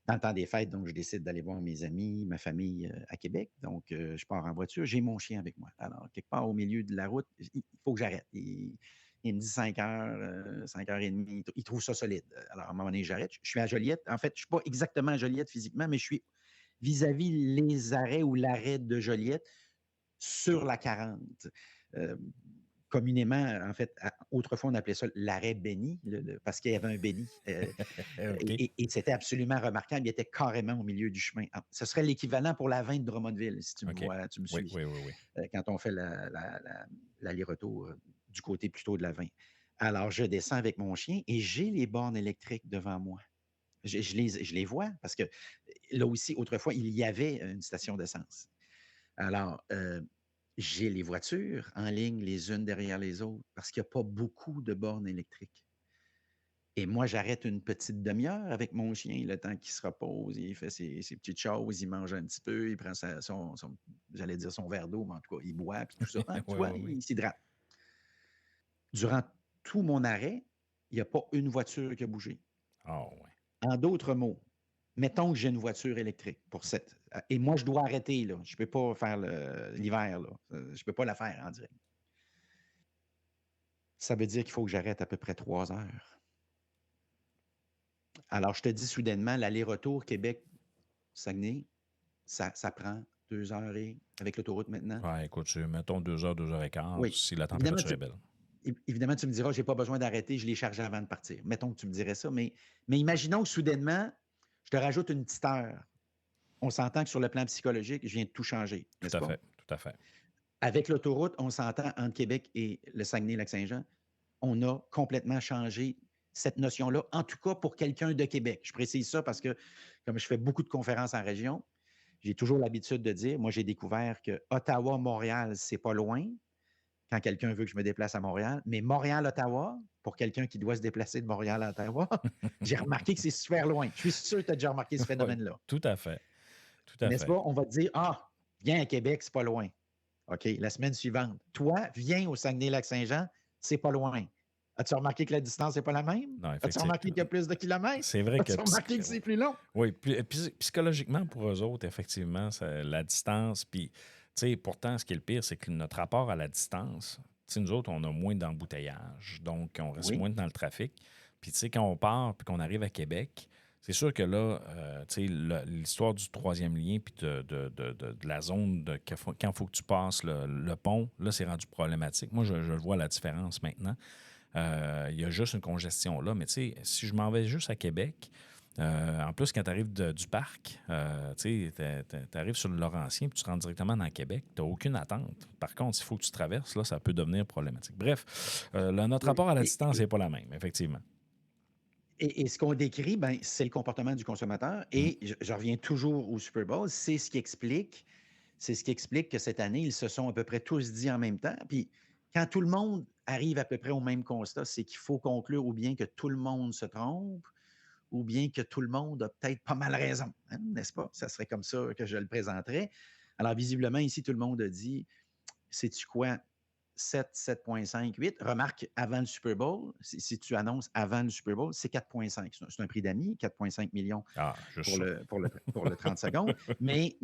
Dans le temps des fêtes, donc, je décide d'aller voir mes amis, ma famille à Québec. Donc, je pars en voiture. J'ai mon chien avec moi. Alors, quelque part au milieu de la route, il faut que j'arrête. Il me dit 5 heures, 5 heures et demie. Il trouve ça solide. Alors, à un moment donné, j'arrête. Je suis à Joliette. En fait, je ne suis pas exactement à Joliette physiquement, mais je suis vis-à-vis les arrêts ou l'arrêt de Joliette sur la 40. Communément, en fait, autrefois, on appelait ça l'arrêt béni, parce qu'il y avait un béni. OK. Et c'était absolument remarquable. Il était carrément au milieu du chemin. Ce serait l'équivalent pour la 20 de Drummondville, si tu me OK. vois, tu me Oui, suis. oui, oui, oui. Quand on fait l'aller-retour du côté plutôt de la 20. Alors, je descends avec mon chien et j'ai les bornes électriques devant moi. Je les vois parce que là aussi, autrefois, il y avait une station d'essence. Alors, j'ai les voitures en ligne les unes derrière les autres parce qu'il n'y a pas beaucoup de bornes électriques. Et moi, j'arrête une petite demi-heure avec mon chien, le temps qu'il se repose, il fait ses petites choses, il mange un petit peu, il prend j'allais dire son verre d'eau, mais en tout cas, il boit, puis tout ça. Hein, tu Oui, vois, oui, oui. il s'hydrate. Durant tout mon arrêt, il n'y a pas une voiture qui a bougé. Ah, ouais. En d'autres mots, mettons que j'ai une voiture électrique et moi, je dois arrêter, là. Je ne peux pas faire l'hiver, là. Je ne peux pas la faire en direct. Ça veut dire qu'il faut que j'arrête à peu près 3 heures. Alors, je te dis soudainement, l'aller-retour Québec-Saguenay, ça prend 2 heures avec l'autoroute maintenant. Ouais, écoute, mettons 2 heures, 2 heures et quart, Oui. si la Évidemment, température est belle. Évidemment, tu me diras, je n'ai pas besoin d'arrêter, je les charge avant de partir. Mettons que tu me dirais ça, mais imaginons que soudainement, je te rajoute une petite heure. On s'entend que sur le plan psychologique, je viens de tout changer, n'est-ce pas? Tout à fait. Avec l'autoroute, on s'entend entre Québec et le Saguenay-Lac-Saint-Jean, on a complètement changé cette notion-là, en tout cas pour quelqu'un de Québec. Je précise ça parce que, comme je fais beaucoup de conférences en région, j'ai toujours l'habitude de dire, moi, j'ai découvert que Ottawa-Montréal, c'est pas loin, quand quelqu'un veut que je me déplace à Montréal. Mais Montréal-Ottawa, pour quelqu'un qui doit se déplacer de Montréal à Ottawa, j'ai remarqué que c'est super loin. Je suis sûr que tu as déjà remarqué ce Oui, phénomène-là. tout à fait. Tout à N'est-ce fait. pas? On va te dire, ah, viens à Québec, c'est pas loin. OK, la semaine suivante. Toi, viens au Saguenay-Lac-Saint-Jean, c'est pas loin. As-tu remarqué que la distance n'est pas la même? Non, As-tu effectivement. remarqué qu'il y a plus de kilomètres? C'est vrai que As-tu remarqué que c'est plus long? oui, psychologiquement, pour eux autres, effectivement, la distance, puis, tu sais, pourtant, ce qui est le pire, c'est que notre rapport à la distance, tu sais, nous autres, on a moins d'embouteillage, donc on reste Oui. moins dans le trafic. Puis, tu sais, quand on part, puis qu'on arrive à Québec, c'est sûr que là, tu sais, l'histoire du troisième lien, puis de la zone, quand il faut que tu passes le pont, là, c'est rendu problématique. Moi, je vois la différence maintenant. Il y a juste une congestion là. Mais tu sais, si je m'en vais juste à Québec, en plus, quand tu arrives du parc, tu arrives sur le Laurentien puis tu rentres directement dans Québec, tu n'as aucune attente. Par contre, s'il faut que tu traverses, là, ça peut devenir problématique. Bref, notre rapport à la distance n'est pas la même, effectivement. Et ce qu'on décrit, ben, c'est le comportement du consommateur. Et je reviens toujours au Super Bowl. C'est ce qui explique que cette année, ils se sont à peu près tous dit en même temps. Puis quand tout le monde arrive à peu près au même constat, c'est qu'il faut conclure ou bien que tout le monde se trompe, ou bien que tout le monde a peut-être pas mal raison, hein, n'est-ce pas? Ça serait comme ça que je le présenterais. Alors, visiblement, ici, tout le monde a dit, sais-tu quoi? 7, 7,5, 8. Remarque, avant le Super Bowl, si tu annonces avant le Super Bowl, c'est 4,5. C'est un prix d'amis, 4,5 millions pour le 30 secondes. Mais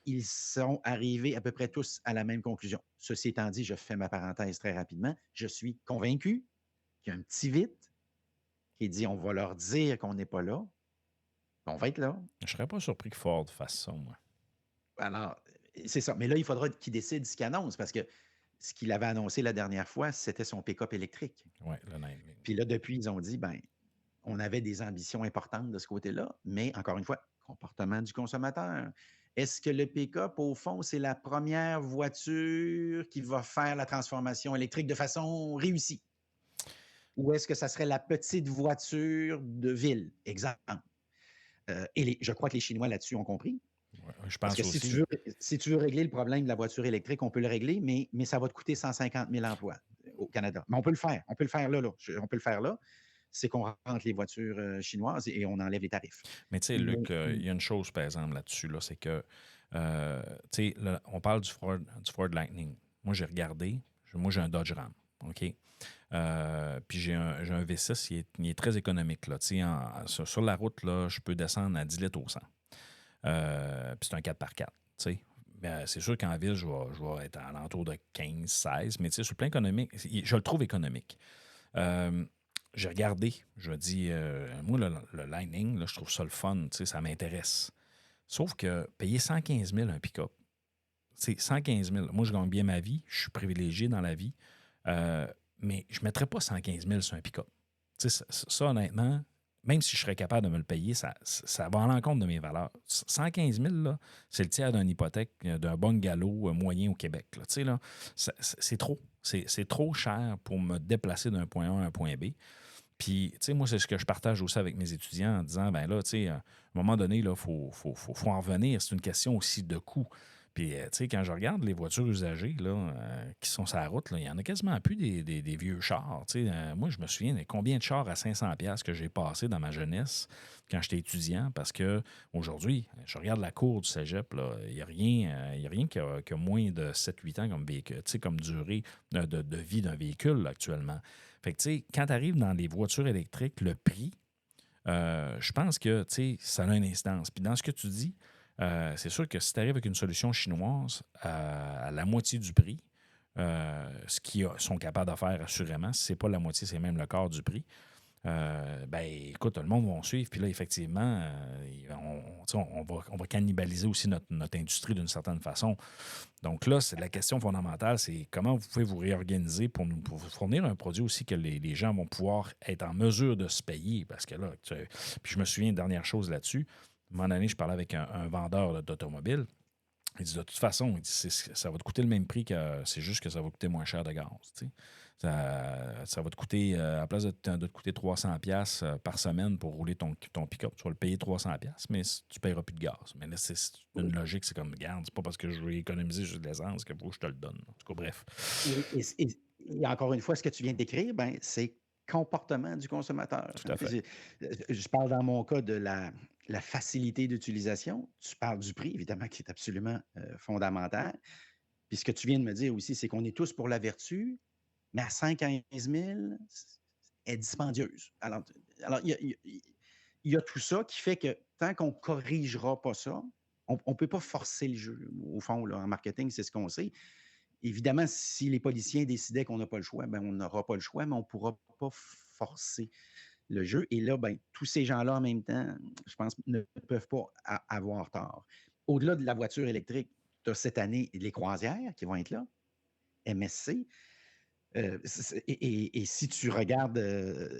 ils sont arrivés à peu près tous à la même conclusion. Ceci étant dit, je fais ma parenthèse très rapidement. Je suis convaincu qu'il y a un petit vite qui dit on va leur dire qu'on n'est pas là. On va être là. Je ne serais pas surpris que Ford fasse ça, moi. Alors, c'est ça. Mais là, il faudra qu'il décide ce qu'il annonce parce que ce qu'il avait annoncé la dernière fois, c'était son pick-up électrique. Oui, le Nightwing. Puis là, depuis, ils ont dit, ben, on avait des ambitions importantes de ce côté-là, mais encore une fois, comportement du consommateur. Est-ce que le pick-up, au fond, c'est la première voiture qui va faire la transformation électrique de façon réussie? Ou est-ce que ça serait la petite voiture de ville? Exemple. Et je crois que les Chinois là-dessus ont compris. Ouais, je Parce pense que aussi. si tu veux régler le problème de la voiture électrique, on peut le régler, mais ça va te coûter 150 000 emplois au Canada. Mais on peut le faire. On peut le faire là. On peut le faire là. C'est qu'on rentre les voitures chinoises et on enlève les tarifs. Mais tu sais, Luc, il y a une chose, par exemple, là-dessus, là, c'est que, tu sais, on parle du Ford Lightning. Moi, j'ai regardé. Moi, j'ai un Dodge Ram. OK? Puis j'ai un V6, il est très économique. Là. Sur la route, là, je peux descendre à 10 litres au 100. Puis c'est un 4x4. Ben, c'est sûr qu'en ville, je vais être à l'entour de 15, 16. Mais sur le plan économique, je le trouve économique. J'ai regardé, je me dis, moi, le Lightning, là, je trouve ça le fun, ça m'intéresse. Sauf que payer 115 000 un pick-up, c'est 115 000. Moi, je gagne bien ma vie, je suis privilégié dans la vie, mais je ne mettrais pas 115 000 sur un pick-up. Ça, honnêtement, même si je serais capable de me le payer, ça va à l'encontre de mes valeurs. 115 000, là, c'est le tiers d'une hypothèque d'un bungalow moyen au Québec. Là, c'est trop. C'est trop cher pour me déplacer d'un point A à un point B. Puis, tu sais, moi, c'est ce que je partage aussi avec mes étudiants en disant, ben là, tu sais, à un moment donné, il faut en revenir. C'est une question aussi de coût. Puis, tu sais, quand je regarde les voitures usagées là, qui sont sur la route, il y en a quasiment plus des vieux chars. Tu sais, moi, je me souviens de combien de chars à 500$ que j'ai passé dans ma jeunesse quand j'étais étudiant, parce que aujourd'hui, je regarde la cour du cégep, il n'y a rien qui a moins de 7-8 ans comme véhicule, tu sais, comme durée de vie d'un véhicule là, actuellement. Fait que, tu sais, quand tu arrives dans les voitures électriques, le prix, je pense que, tu sais, ça a une incidence. Puis dans ce que tu dis, c'est sûr que si tu arrives avec une solution chinoise à la moitié du prix, ce qu'ils sont capables de faire assurément, si ce n'est pas la moitié, c'est même le quart du prix, ben écoute, le monde va suivre. Puis là, effectivement, on va cannibaliser aussi notre industrie d'une certaine façon. Donc là, c'est la question fondamentale, c'est comment vous pouvez vous réorganiser pour vous fournir un produit aussi que les gens vont pouvoir être en mesure de se payer. Parce que là, puis je me souviens, dernière chose là-dessus, à un moment donné, je parlais avec un vendeur d'automobile. Il dit, de toute façon, il dit, ça va te coûter le même prix c'est juste que ça va coûter moins cher de gaz. Tu sais. Ça va te coûter, à la place de te coûter 300$ par semaine pour rouler ton pick-up, tu vas le payer 300$, mais tu ne payeras plus de gaz. Mais là, c'est une logique, c'est comme, garde, c'est pas parce que je veux économiser juste de l'essence que je te le donne. En tout cas, bref. Et encore une fois, ce que tu viens de décrire, ben, c'est comportement du consommateur. Tout à fait. Je parle dans mon cas de la facilité d'utilisation. Tu parles du prix, évidemment, qui est absolument fondamental. Puis ce que tu viens de me dire aussi, c'est qu'on est tous pour la vertu, mais à 5 à 15 000, elle est dispendieuse. Alors il y a tout ça qui fait que tant qu'on ne corrigera pas ça, on ne peut pas forcer le jeu. Au fond, là, en marketing, c'est ce qu'on sait. Évidemment, si les policiers décidaient qu'on n'a pas le choix, ben, on n'aura pas le choix, mais on ne pourra pas forcer le jeu. Et là, ben, tous ces gens-là en même temps, je pense, ne peuvent pas avoir tort. Au-delà de la voiture électrique, tu as cette année les croisières qui vont être là, MSC. Et si tu regardes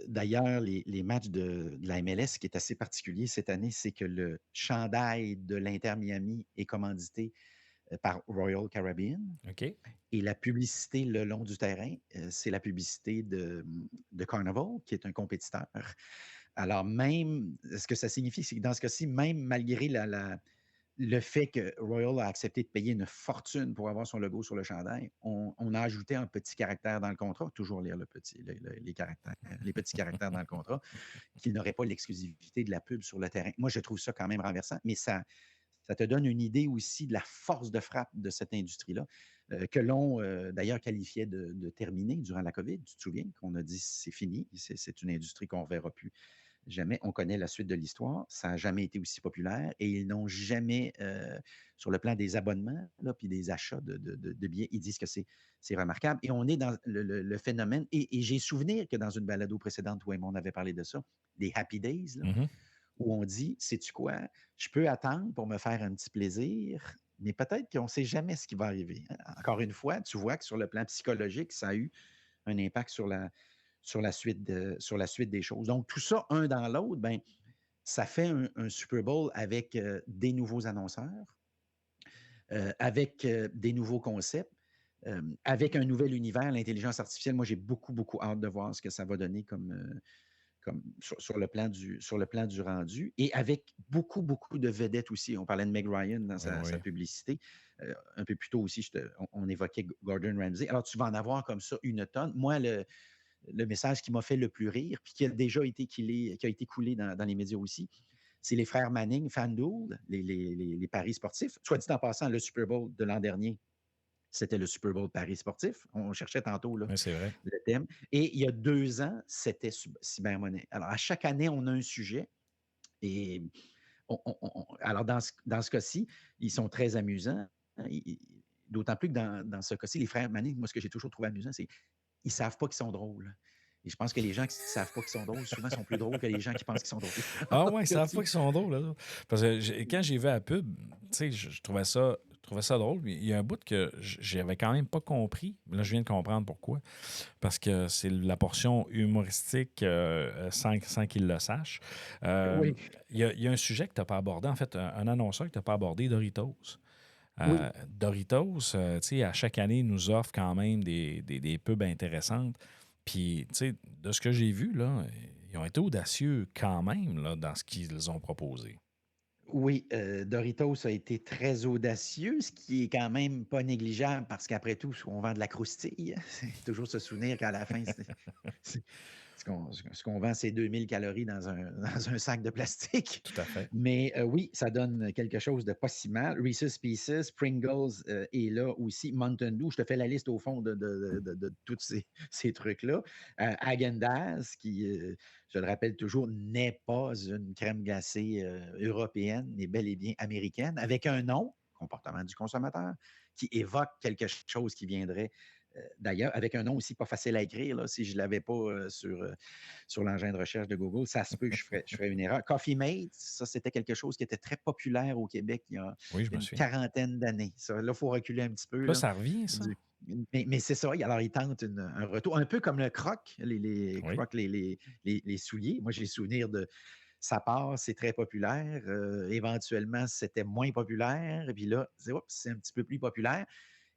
d'ailleurs les matchs de la MLS, ce qui est assez particulier cette année, c'est que le chandail de l'Inter Miami est commandité par Royal Caribbean. OK. Et la publicité le long du terrain, c'est la publicité de Carnival, qui est un compétiteur. Alors même, ce que ça signifie, c'est que dans ce cas-ci, même malgré le fait que Royal a accepté de payer une fortune pour avoir son logo sur le chandail, on a ajouté un petit caractère dans le contrat, toujours lire les petits caractères dans le contrat, qu'il n'aurait pas l'exclusivité de la pub sur le terrain. Moi, je trouve ça quand même renversant, mais ça te donne une idée aussi de la force de frappe de cette industrie-là, que l'on d'ailleurs qualifiait de terminée durant la COVID. Tu te souviens qu'on a dit c'est fini, c'est une industrie qu'on ne verra plus jamais. On connaît la suite de l'histoire. Ça n'a jamais été aussi populaire et ils n'ont jamais, sur le plan des abonnements puis des achats de billets, ils disent que c'est remarquable. Et on est dans le phénomène. Et j'ai souvenir que dans une balado précédente, où on avait parlé de ça, des Happy Days, là, où on dit, sais-tu quoi, je peux attendre pour me faire un petit plaisir, mais peut-être qu'on ne sait jamais ce qui va arriver. Encore une fois, tu vois que sur le plan psychologique, ça a eu un impact sur la suite des choses. Donc, tout ça, un dans l'autre, ben, ça fait un Super Bowl avec des nouveaux annonceurs, avec des nouveaux concepts, avec un nouvel univers, l'intelligence artificielle. Moi, j'ai beaucoup, beaucoup hâte de voir ce que ça va donner comme sur le plan du rendu, et avec beaucoup, beaucoup de vedettes aussi. On parlait de Meg Ryan dans sa publicité. Un peu plus tôt aussi, on évoquait Gordon Ramsay. Alors, tu vas en avoir comme ça une tonne. Moi, le message qui m'a fait le plus rire, puis qui a déjà été coulé dans les médias aussi, c'est les frères Manning, FanDuel, les paris sportifs. Soit dit en passant, le Super Bowl de l'an dernier, c'était le Super Bowl Paris sportif. On cherchait tantôt là, c'est vrai. Le thème. Et il y a 2 ans, c'était cybermonnaie. Alors, à chaque année, on a un sujet. Et alors, dans ce cas-ci, ils sont très amusants. D'autant plus que dans ce cas-ci, les frères Manning, moi, ce que j'ai toujours trouvé amusant, c'est qu'ils ne savent pas qu'ils sont drôles. Et je pense que les gens qui ne savent pas qu'ils sont drôles, souvent, sont plus drôles que les gens qui pensent qu'ils sont drôles. Ah ouais, ils ne savent pas qu'ils sont drôles. Là. Parce que quand j'ai vu la pub, je trouvais ça drôle. Il y a un bout que j'avais quand même pas compris. Là, je viens de comprendre pourquoi. Parce que c'est la portion humoristique sans qu'ils le sachent. Oui. Il y a un sujet que tu n'as pas abordé. En fait, un annonceur que tu n'as pas abordé, Doritos. Oui. Doritos, à chaque année, nous offre quand même des pubs intéressantes. Puis, de ce que j'ai vu, là, ils ont été audacieux quand même là, dans ce qu'ils ont proposé. Oui, Doritos a été très audacieux, ce qui est quand même pas négligeable parce qu'après tout, on vend de la croustille. C'est toujours se souvenir qu'à la fin, ce qu'on vend, c'est 2000 calories dans un sac de plastique. Tout à fait. Mais oui, ça donne quelque chose de pas si mal. Reese's Pieces, Pringles est là aussi. Mountain Dew, je te fais la liste au fond de tous ces trucs-là. Häagen-Dazs, qui, je le rappelle toujours, n'est pas une crème glacée européenne, mais bel et bien américaine, avec un nom, comportement du consommateur, qui évoque quelque chose qui viendrait d'ailleurs, avec un nom aussi pas facile à écrire, là, si je ne l'avais pas sur l'engin de recherche de Google, ça se peut que je ferais une erreur. Coffee Mate, ça, c'était quelque chose qui était très populaire au Québec il y a une quarantaine d'années. Ça, là, il faut reculer un petit peu. Là, ça revient, ça. Mais c'est ça. Alors, ils tentent un retour, un peu comme le croc, les crocs, les souliers. Moi, j'ai souvenir de ça part, c'est très populaire. Éventuellement, c'était moins populaire. Et puis là, c'est un petit peu plus populaire.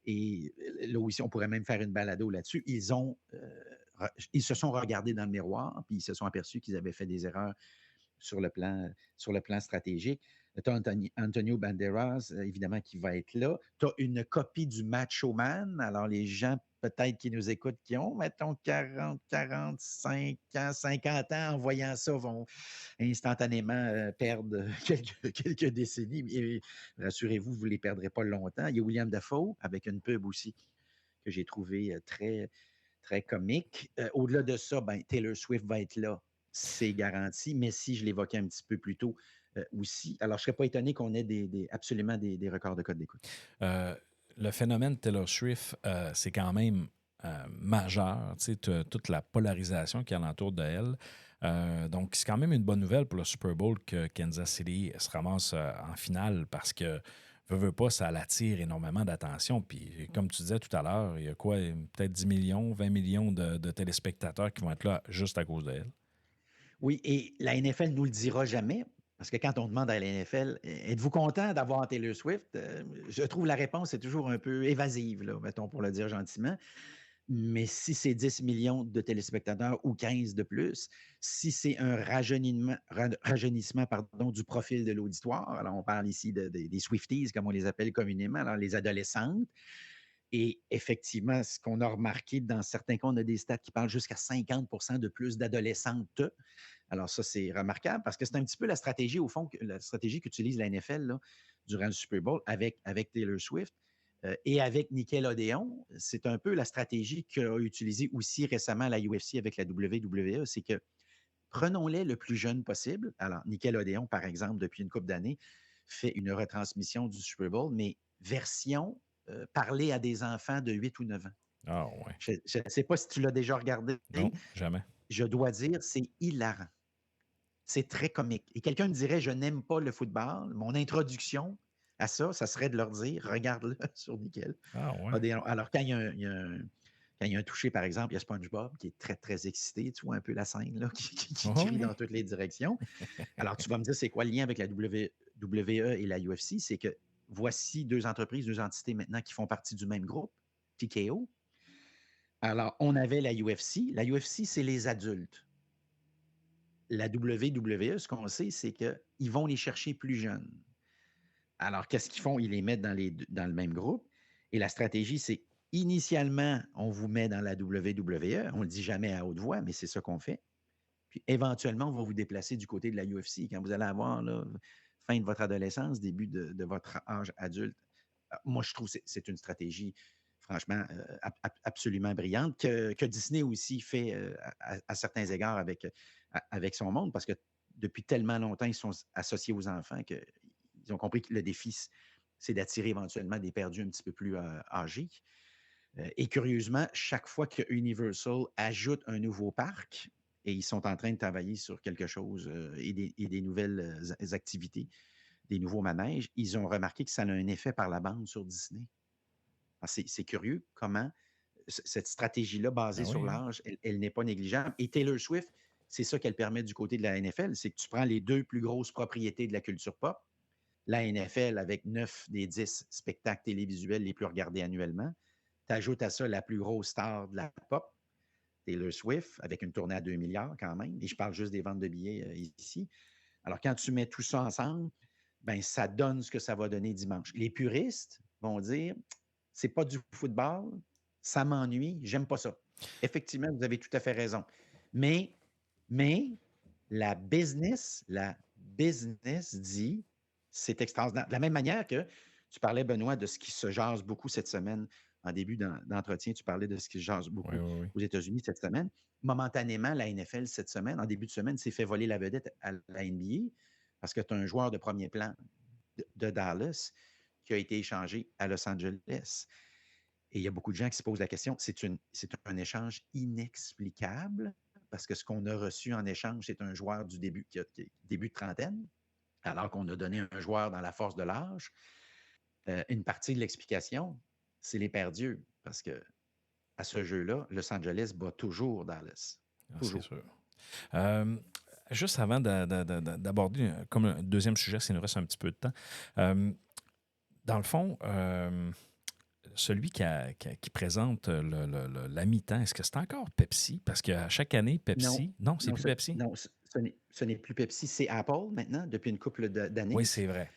Et là aussi, on pourrait même faire une balado là-dessus. Ils se sont regardés dans le miroir, puis ils se sont aperçus qu'ils avaient fait des erreurs sur le plan stratégique. Tu as Antonio Banderas, évidemment, qui va être là. Tu as une copie du Macho Man. Alors, les gens, peut-être, qui nous écoutent, qui ont, mettons, 40, 45 ans, 50 ans, en voyant ça, vont instantanément perdre quelques décennies. Et rassurez-vous, vous ne les perdrez pas longtemps. Il y a William Dafoe, avec une pub aussi, que j'ai trouvé très, très comique. Au-delà de ça, Taylor Swift va être là. C'est garanti. Messi, je l'évoquais un petit peu plus tôt aussi. Alors, je ne serais pas étonné qu'on ait absolument des records de code d'écoute. Le phénomène Taylor Swift, c'est quand même majeur, tu sais, toute la polarisation qui alentour de elle. Donc, c'est quand même une bonne nouvelle pour le Super Bowl que Kansas City se ramasse en finale parce que, veut pas, ça l'attire énormément d'attention. Puis, comme tu disais tout à l'heure, il y a quoi, peut-être 10 millions, 20 millions de téléspectateurs qui vont être là juste à cause d'elle. Oui, et la NFL ne nous le dira jamais, parce que quand on demande à la NFL, êtes-vous content d'avoir Taylor Swift? Je trouve la réponse est toujours un peu évasive, là, mettons, pour le dire gentiment. Mais si c'est 10 millions de téléspectateurs ou 15 de plus, si c'est un rajeunissement du profil de l'auditoire, alors on parle ici des Swifties, comme on les appelle communément, alors les adolescentes, et effectivement, ce qu'on a remarqué dans certains cas, on a des stats qui parlent jusqu'à 50% de plus d'adolescentes. Alors ça, c'est remarquable parce que c'est un petit peu la stratégie, au fond, la stratégie qu'utilise la NFL là, durant le Super Bowl avec Taylor Swift et avec Nickelodeon. C'est un peu la stratégie qu'a utilisée aussi récemment la UFC avec la WWE. C'est que prenons-les le plus jeune possible. Alors, Nickelodeon, par exemple, depuis une couple d'années, fait une retransmission du Super Bowl, mais version parler à des enfants de 8 ou 9 ans. Ah, ouais. Je ne sais pas si tu l'as déjà regardé. Non, jamais. Je dois dire, c'est hilarant. C'est très comique. Et quelqu'un me dirait, je n'aime pas le football. Mon introduction à ça, ça serait de leur dire, regarde-le sur Nickel. Ah, ouais. Alors, quand il y a un toucher, par exemple, il y a SpongeBob qui est très, très excité. Tu vois un peu la scène là, qui Oh, crie oui. dans toutes les directions. Alors, tu vas me dire, c'est quoi le lien avec la WWE et la UFC? C'est que voici deux entreprises, deux entités maintenant qui font partie du même groupe, TKO. Alors, on avait la UFC. La UFC, c'est les adultes. La WWE, ce qu'on sait, c'est qu'ils vont les chercher plus jeunes. Alors, qu'est-ce qu'ils font? Ils les mettent dans le même groupe. Et la stratégie, c'est initialement, on vous met dans la WWE. On ne le dit jamais à haute voix, mais c'est ça qu'on fait. Puis éventuellement, on va vous déplacer du côté de la UFC quand vous allez avoir là, fin de votre adolescence, début de votre âge adulte. Moi, je trouve que c'est une stratégie, franchement, absolument brillante que Disney aussi fait à certains égards avec son monde, parce que depuis tellement longtemps, ils sont associés aux enfants qu'ils ont compris que le défi, c'est d'attirer éventuellement des perdus un petit peu plus âgés. Et curieusement, chaque fois que Universal ajoute un nouveau parc, et ils sont en train de travailler sur quelque chose et des nouvelles activités, des nouveaux manèges, ils ont remarqué que ça a un effet par la bande sur Disney. C'est curieux comment cette stratégie-là basée Ben sur oui, hein. l'âge, elle n'est pas négligeable. Et Taylor Swift, c'est ça qu'elle permet du côté de la NFL, c'est que tu prends les deux plus grosses propriétés de la culture pop, la NFL avec 9 des 10 spectacles télévisuels les plus regardés annuellement, tu ajoutes à ça la plus grosse star de la pop, Taylor Swift, avec une tournée à 2 milliards quand même, et je parle juste des ventes de billets ici. Alors, quand tu mets tout ça ensemble, ben, ça donne ce que ça va donner dimanche. Les puristes vont dire, c'est pas du football, ça m'ennuie, j'aime pas ça. Effectivement, vous avez tout à fait raison. Mais, mais la business dit, c'est extraordinaire. De la même manière que tu parlais, Benoît, de ce qui se jase beaucoup cette semaine, en début d'entretien, tu parlais de ce qui se jase Oui, beaucoup oui, oui. aux États-Unis cette semaine. Momentanément, la NFL cette semaine, en début de semaine, s'est fait voler la vedette à la NBA parce que tu as un joueur de premier plan de Dallas qui a été échangé à Los Angeles. Et il y a beaucoup de gens qui se posent la question, c'est un échange inexplicable parce que ce qu'on a reçu en échange, c'est un joueur du début de trentaine, alors qu'on a donné un joueur dans la force de l'âge. Une partie de l'explication, c'est les perdus, parce que à ce jeu-là, Los Angeles bat toujours Dallas. Ah, c'est Toujours. sûr. Euh, Juste avant d'aborder comme un deuxième sujet, s'il nous reste un petit peu de temps, euh, dans le fond, celui qui présente la mi-temps, est-ce que c'est encore Pepsi? Parce qu'à chaque année, Non, Pepsi... Non, c'est non, plus Pepsi? ce n'est plus Pepsi, c'est Apple maintenant, depuis une couple Oui, d'années. c'est vrai.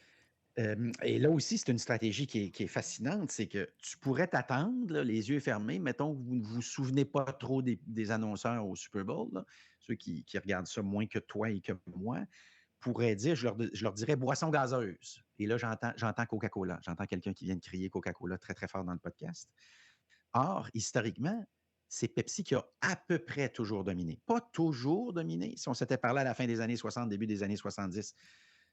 Et là aussi, c'est une stratégie qui est fascinante, c'est que tu pourrais t'attendre, là, les yeux fermés, mettons que vous ne vous souvenez pas trop des annonceurs au Super Bowl, là, ceux qui regardent ça moins que toi et que moi, pourraient dire, je leur dirais boisson gazeuse. Et là, j'entends Coca-Cola. J'entends quelqu'un qui vient de crier Coca-Cola très, très fort dans le podcast. Or, historiquement, c'est Pepsi qui a à peu près toujours dominé. Pas toujours dominé. Si on s'était parlé à la fin des années 60, début des années 70,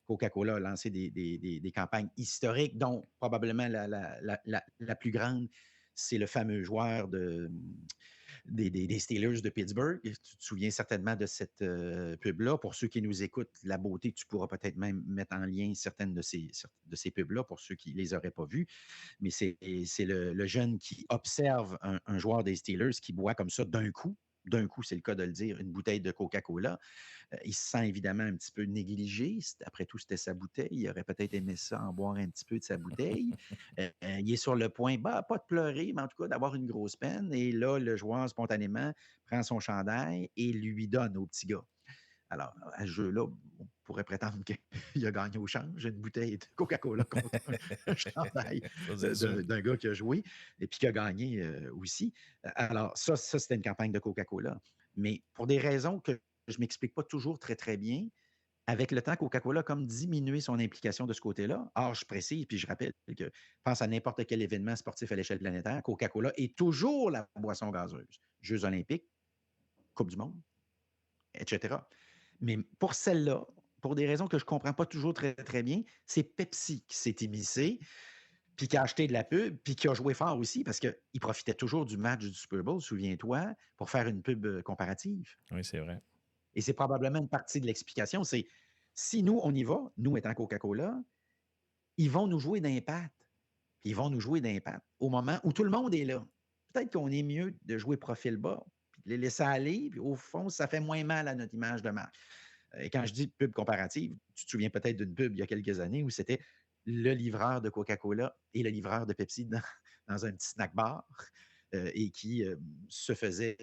Coca-Cola a lancé des campagnes historiques, dont probablement la plus grande, c'est le fameux joueur des Steelers de Pittsburgh. Tu te souviens certainement de cette pub-là. Pour ceux qui nous écoutent, la beauté, tu pourras peut-être même mettre en lien certaines de ces pubs-là pour ceux qui ne les auraient pas vues. Mais c'est le jeune qui observe un joueur des Steelers qui boit comme ça d'un coup. D'un coup, c'est le cas de le dire, une bouteille de Coca-Cola. Il se sent évidemment un petit peu négligé. Après tout, c'était sa bouteille. Il aurait peut-être aimé ça, en boire un petit peu de sa bouteille. Il est sur le point, pas de pleurer, mais en tout cas d'avoir une grosse peine. Et là, le joueur, spontanément, prend son chandail et lui donne au petit gars. Alors, à ce jeu-là, on pourrait prétendre qu'il a gagné au change une bouteille de Coca-Cola contre un chandail Ça, c'est sûr. d'un gars qui a joué et puis qui a gagné aussi. Alors, ça c'était une campagne de Coca-Cola. Mais pour des raisons que je ne m'explique pas toujours très, très bien, avec le temps, Coca-Cola a comme diminué son implication de ce côté-là. Or, je précise, puis je rappelle que pense à n'importe quel événement sportif à l'échelle planétaire, Coca-Cola est toujours la boisson gazeuse. Jeux olympiques, Coupe du monde, etc. Mais pour celle-là, pour des raisons que je ne comprends pas toujours très, très bien, c'est Pepsi qui s'est immiscé, puis qui a acheté de la pub, puis qui a joué fort aussi, parce qu'il profitait toujours du match du Super Bowl, souviens-toi, pour faire une pub comparative. Oui, c'est vrai. Et c'est probablement une partie de l'explication, c'est si nous, on y va, nous étant Coca-Cola, ils vont nous jouer d'impact. Ils vont nous jouer d'impact au moment où tout le monde est là. Peut-être qu'on est mieux de jouer profil bas, puis de les laisser aller, puis au fond, ça fait moins mal à notre image de marque. Et quand je dis pub comparative, tu te souviens peut-être d'une pub il y a quelques années où c'était le livreur de Coca-Cola et le livreur de Pepsi dans un petit snack bar et qui se faisait,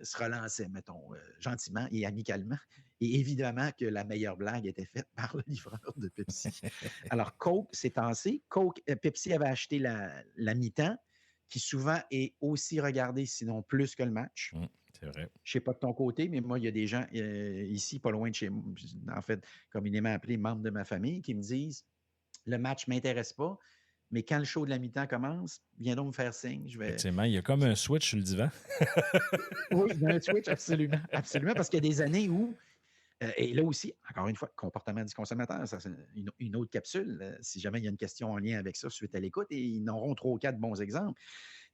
se relançait, mettons, gentiment et amicalement. Et évidemment que la meilleure blague était faite par le livreur de Pepsi. Alors, Coke s'est tassé. Pepsi avait acheté la mi-temps, qui souvent est aussi regardée, sinon plus que le match. C'est vrai. Je ne sais pas de ton côté, mais moi, il y a des gens ici, pas loin de chez moi, en fait, communément appelés membres de ma famille, qui me disent le match ne m'intéresse pas, mais quand le show de la mi-temps commence, viens donc me faire signe. Effectivement, il y a comme un switch sur le divan. Oui, il y a un switch, absolument. Absolument, parce qu'il y a des années où, et là aussi, encore une fois, comportement du consommateur, ça, c'est une autre capsule. Si jamais il y a une question en lien avec ça, suite à l'écoute, et ils n'auront 3 ou 4 bons exemples.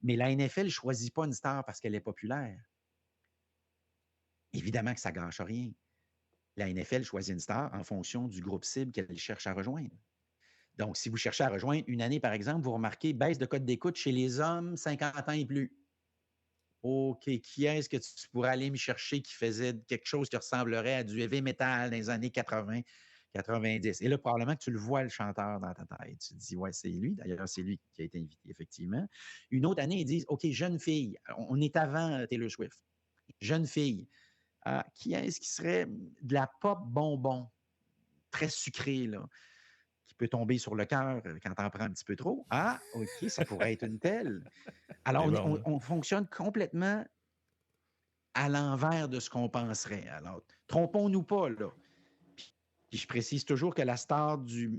Mais la NFL ne choisit pas une star parce qu'elle est populaire. Évidemment que ça ne gâche rien. La NFL choisit une star en fonction du groupe cible qu'elle cherche à rejoindre. Donc, si vous cherchez à rejoindre une année, par exemple, vous remarquez baisse de code d'écoute chez les hommes 50 ans et plus. OK, qui est-ce que tu pourrais aller me chercher qui faisait quelque chose qui ressemblerait à du heavy metal dans les années 80, 90? Et là, probablement que tu le vois, le chanteur, dans ta tête. Tu te dis, ouais, c'est lui. D'ailleurs, c'est lui qui a été invité, effectivement. Une autre année, ils disent, OK, jeune fille. On est avant Taylor Swift. Jeune fille. Qui est-ce qui serait de la pop bonbon, très sucrée, là, qui peut tomber sur le cœur quand t'en prends un petit peu trop? Ah, OK, ça pourrait être une telle. Alors, Bon, on fonctionne complètement à l'envers de ce qu'on penserait. Alors, trompons-nous pas, là. Puis je précise toujours que la star de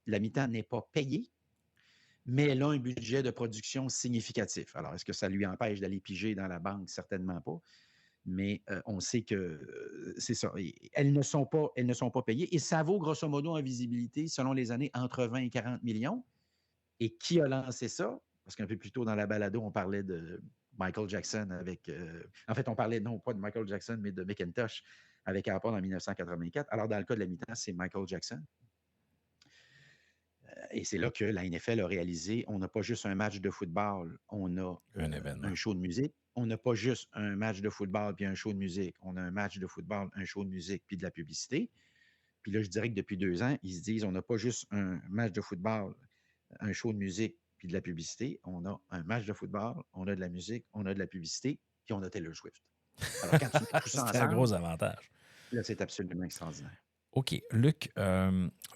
la mi-temps n'est pas payée, mais elle a un budget de production significatif. Alors, est-ce que ça lui empêche d'aller piger dans la banque? Certainement pas. Mais on sait que c'est ça. Elles ne sont pas payées. Et ça vaut grosso modo en visibilité, selon les années, entre 20 et 40 millions. Et qui a lancé ça? Parce qu'un peu plus tôt dans la balado, on parlait de Michael Jackson avec... en fait, on parlait non pas de Michael Jackson, mais de Macintosh avec Apple en 1984. Alors, dans le cas de la mi-temps, c'est Michael Jackson. Et c'est là que la NFL a réalisé, on n'a pas juste un match de football, on a Un événement. un show de musique. On n'a pas juste un match de football puis un show de musique. On a un match de football, un show de musique puis de la publicité. Puis là, je dirais que depuis 2 ans, ils se disent, on n'a pas juste un match de football, un show de musique puis de la publicité. On a un match de football, on a de la musique, on a de la publicité, puis on a Taylor Swift. Alors, quand tu mets tout ça C'est un gros ensemble, avantage. là, c'est absolument extraordinaire. OK. Luc,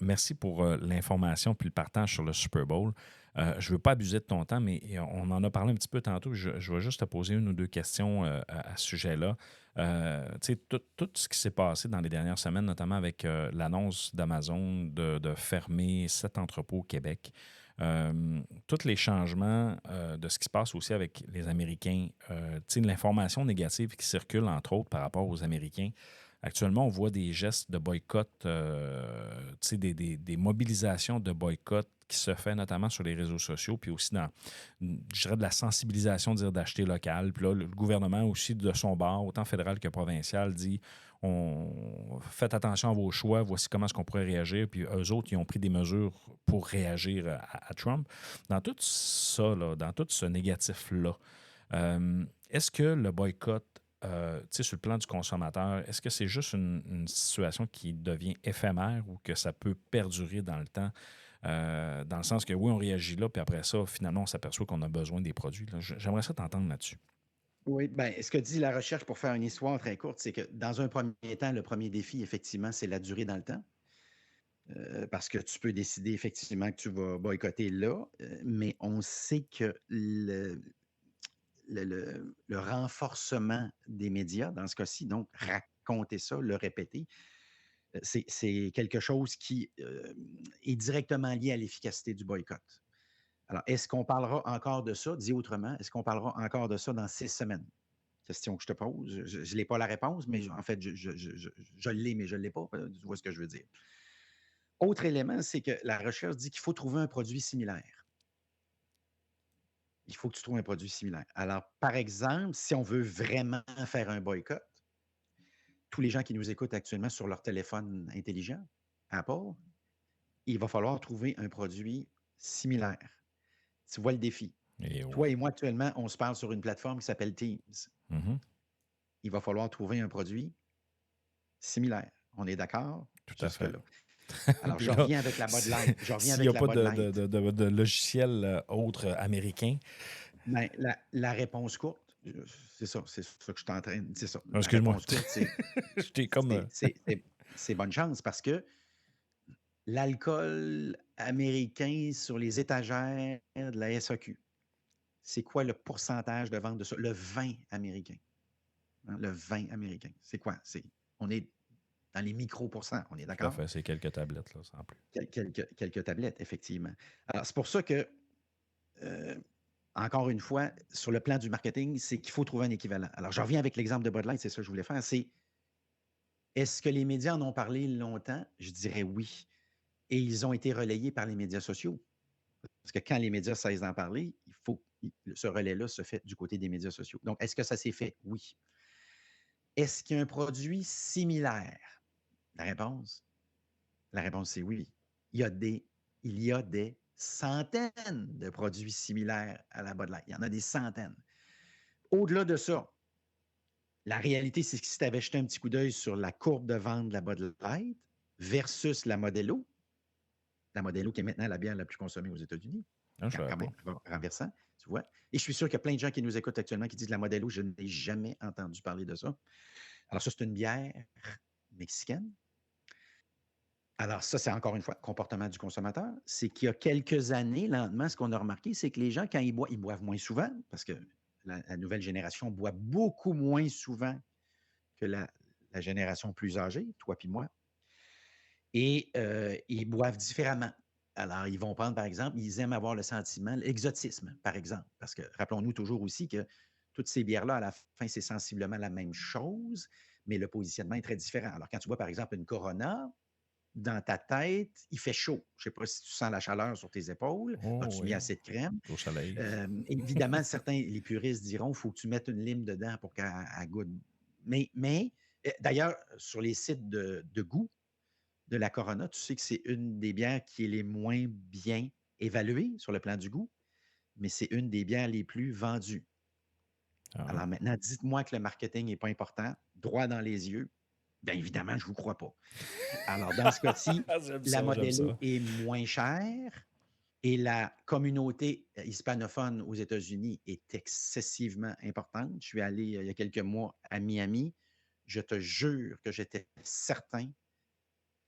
merci pour l'information puis le partage sur le Super Bowl. Je ne veux pas abuser de ton temps, mais on en a parlé un petit peu tantôt. Je vais juste te poser une ou deux questions à ce sujet-là. Tu sais, tout ce qui s'est passé dans les dernières semaines, notamment avec l'annonce d'Amazon de fermer 7 entrepôts au Québec, tous les changements de ce qui se passe aussi avec les Américains, tu sais, l'information négative qui circule, entre autres, par rapport aux Américains. Actuellement, on voit des gestes de boycott, tu sais, des mobilisations de boycott qui se fait notamment sur les réseaux sociaux, puis aussi dans, je dirais, de la sensibilisation, dire d'acheter local. Puis là, le gouvernement aussi, de son bord, autant fédéral que provincial, dit faites attention à vos choix, voici comment est-ce qu'on pourrait réagir. Puis eux autres, ils ont pris des mesures pour réagir à Trump. Dans tout ça, là, dans tout ce négatif-là, est-ce que le boycott, tu sais, sur le plan du consommateur, est-ce que c'est juste une situation qui devient éphémère ou que ça peut perdurer dans le temps? Dans le sens que oui, on réagit là, puis après ça, finalement, on s'aperçoit qu'on a besoin des produits. Là. J'aimerais ça t'entendre là-dessus. Oui, bien, ce que dit la recherche pour faire une histoire très courte, c'est que dans un premier temps, le premier défi, effectivement, c'est la durée dans le temps. Parce que tu peux décider effectivement que tu vas boycotter là, mais on sait que le renforcement des médias, dans ce cas-ci, donc raconter ça, le répéter, c'est quelque chose qui est directement lié à l'efficacité du boycott. Alors, est-ce qu'on parlera encore de ça? Dit autrement, est-ce qu'on parlera encore de ça dans 6 semaines? Question que je te pose. Je n'ai pas la réponse, mais en fait, je l'ai, mais je ne l'ai pas. Tu vois ce que je veux dire. Autre élément, c'est que la recherche dit qu'il faut trouver un produit similaire. Il faut que tu trouves un produit similaire. Alors, par exemple, si on veut vraiment faire un boycott, tous les gens qui nous écoutent actuellement sur leur téléphone intelligent, Apple, il va falloir trouver un produit similaire. Tu vois le défi. Et Toi ouais. et moi, actuellement, on se parle sur une plateforme qui s'appelle Teams. Mhm. Il va falloir trouver un produit similaire. On est d'accord Tout à fait. jusque-là. Alors, Puis je là, reviens avec la Bud Light. Je reviens s'il n'y avec a la pas Bud Light. de logiciel autre américain, Ben, la réponse courte, c'est ça que je suis en train de. C'est ça. La excuse-moi, réponse courte, c'est j'étais comme. c'est- c'est- c'est bonne chance parce que l'alcool américain sur les étagères de la SAQ, c'est quoi le pourcentage de vente de ça? Le vin américain. Hein, le vin américain. C'est quoi? On est dans les micro-pourcents, on est Tout à d'accord? fait, c'est quelques tablettes, là, sans plus. Quelques tablettes, effectivement. Alors, c'est pour ça que, euh, encore une fois, sur le plan du marketing, c'est qu'il faut trouver un équivalent. Alors, je reviens avec l'exemple de Bud Light, c'est ça que je voulais faire. Est-ce que les médias en ont parlé longtemps? Je dirais oui. Et ils ont été relayés par les médias sociaux. Parce que quand les médias cessent d'en parler, ce relais-là se fait du côté des médias sociaux. Donc, est-ce que ça s'est fait? Oui. Est-ce qu'il y a un produit similaire? La réponse? La réponse, c'est oui. Il y a des centaines de produits similaires à la Bud Light. Il y en a des centaines. Au-delà de ça, la réalité, c'est que si tu avais jeté un petit coup d'œil sur la courbe de vente de la Bud Light versus la Modelo qui est maintenant la bière la plus consommée aux États-Unis, Non, je ne savais quand pas. même renversant, tu vois. Et je suis sûr qu'il y a plein de gens qui nous écoutent actuellement qui disent la Modelo, je n'ai jamais entendu parler de ça. Alors, ça, c'est une bière mexicaine. Alors, ça, c'est encore une fois le comportement du consommateur. C'est qu'il y a quelques années, lentement, ce qu'on a remarqué, c'est que les gens, quand ils boivent moins souvent, parce que la nouvelle génération boit beaucoup moins souvent que la génération plus âgée, toi puis moi, et ils boivent différemment. Alors, ils vont prendre, par exemple, ils aiment avoir le sentiment, l'exotisme, par exemple, parce que rappelons-nous toujours aussi que toutes ces bières-là, à la fin, c'est sensiblement la même chose, mais le positionnement est très différent. Alors, quand tu bois, par exemple, une Corona, dans ta tête, il fait chaud. Je ne sais pas si tu sens la chaleur sur tes épaules. Oh As-tu mis oui, assez de crème? au soleil. Évidemment, certains, les puristes diront qu'il faut que tu mettes une lime dedans pour qu'elle goûte. Mais d'ailleurs, sur les sites de goût, de la Corona, tu sais que c'est une des bières qui est les moins bien évaluées sur le plan du goût, mais c'est une des bières les plus vendues. Ah, Alors maintenant, dites-moi que le marketing n'est pas important, droit dans les yeux. Bien évidemment, je ne vous crois pas. Alors, dans ce cas-ci, j'aime la ça, j'aime Modelo ça. est moins chère et la communauté hispanophone aux États-Unis est excessivement importante. Je suis allé il y a quelques mois à Miami. Je te jure que j'étais certain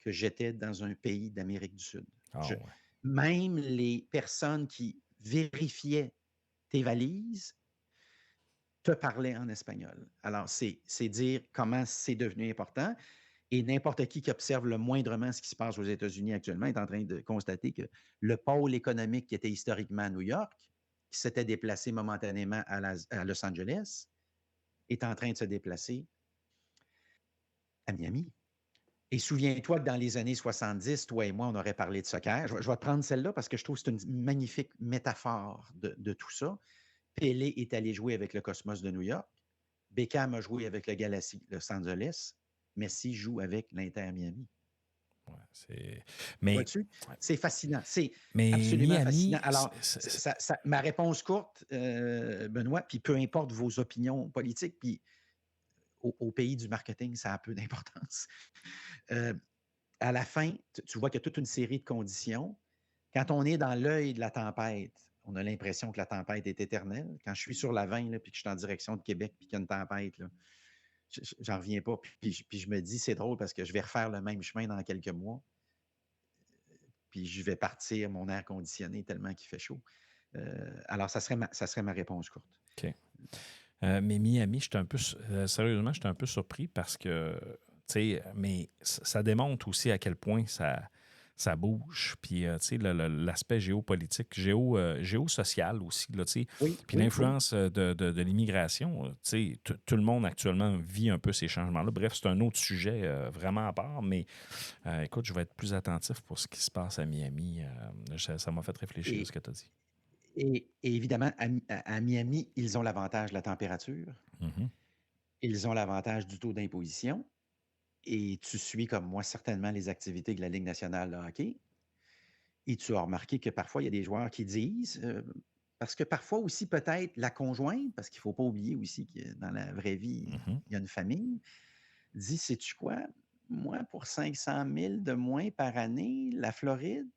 que j'étais dans un pays d'Amérique du Sud. Ah, Je- ouais. Même les personnes qui vérifiaient tes valises te parlaient en espagnol. Alors, c'est dire comment c'est devenu important. Et n'importe qui observe le moindrement ce qui se passe aux États-Unis actuellement est en train de constater que le pôle économique qui était historiquement à New York, qui s'était déplacé momentanément à Los Angeles, est en train de se déplacer à Miami. Et souviens-toi que dans les années 70, toi et moi, on aurait parlé de soccer. Je vais te prendre celle-là parce que je trouve que c'est une magnifique métaphore de tout ça. Pelé est allé jouer avec le Cosmos de New York. Beckham a joué avec le Galaxy Los Angeles. Messi joue avec l'Inter Miami. Ouais, mais, Vois-tu? C'est fascinant. C'est mais absolument fascinant. Miami, Alors, ma réponse courte, Benoît, puis peu importe vos opinions politiques, puis au pays du marketing, ça a peu d'importance. À la fin, tu vois qu'il y a toute une série de conditions. Quand on est dans l'œil de la tempête, on a l'impression que la tempête est éternelle. Quand je suis sur la 20, là, puis que je suis en direction de Québec, puis qu'il y a une tempête, là, j'en reviens pas. Puis je me dis, c'est drôle parce que je vais refaire le même chemin dans quelques mois. Puis je vais partir mon air conditionné tellement qu'il fait chaud. Alors, ça serait ma réponse courte. OK. Mais Miami, sérieusement, j'étais un peu surpris parce que, tu sais, mais ça démontre aussi à quel point ça bouge. Puis, tu sais, l'aspect géopolitique, géosocial aussi, là, tu sais. Oui, Puis oui, oui. l'influence de l'immigration, tu sais, tout le monde actuellement vit un peu ces changements-là. Bref, c'est un autre sujet vraiment à part, mais écoute, je vais être plus attentif pour ce qui se passe à Miami. Ça m'a fait réfléchir à ce Et, que tu as dit. et évidemment, à Miami, ils ont l'avantage de la température. Mhm. Ils ont l'avantage du taux d'imposition. Et tu suis, comme moi, certainement les activités de la Ligue nationale de hockey. Et tu as remarqué que parfois, il y a des joueurs qui disent, parce que parfois aussi, peut-être la conjointe, parce qu'il ne faut pas oublier aussi que dans la vraie vie, Mhm. il y a une famille, dit, sais-tu quoi? Moi, pour 500 000 de moins par année, la Floride,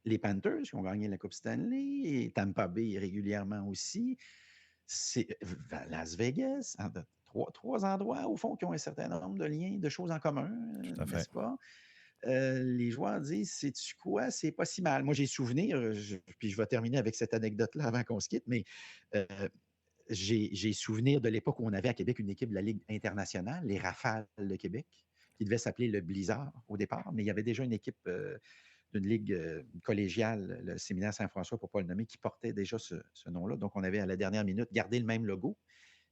les Panthers qui ont gagné la Coupe Stanley, et Tampa Bay régulièrement aussi, c'est Las Vegas, trois endroits, au fond, qui ont un certain nombre de liens, de choses en commun, Tout à fait. n'est-ce pas? Les joueurs disent, sais-tu quoi, c'est pas si mal. Moi, j'ai souvenir, puis je vais terminer avec cette anecdote-là avant qu'on se quitte, mais j'ai souvenir de l'époque où on avait à Québec une équipe de la Ligue internationale, les Rafales de Québec, qui devait s'appeler le Blizzard au départ, mais il y avait déjà une équipe d'une ligue collégiale, le Séminaire Saint-François, pour ne pas le nommer, qui portait déjà ce nom-là. Donc, on avait à la dernière minute gardé le même logo,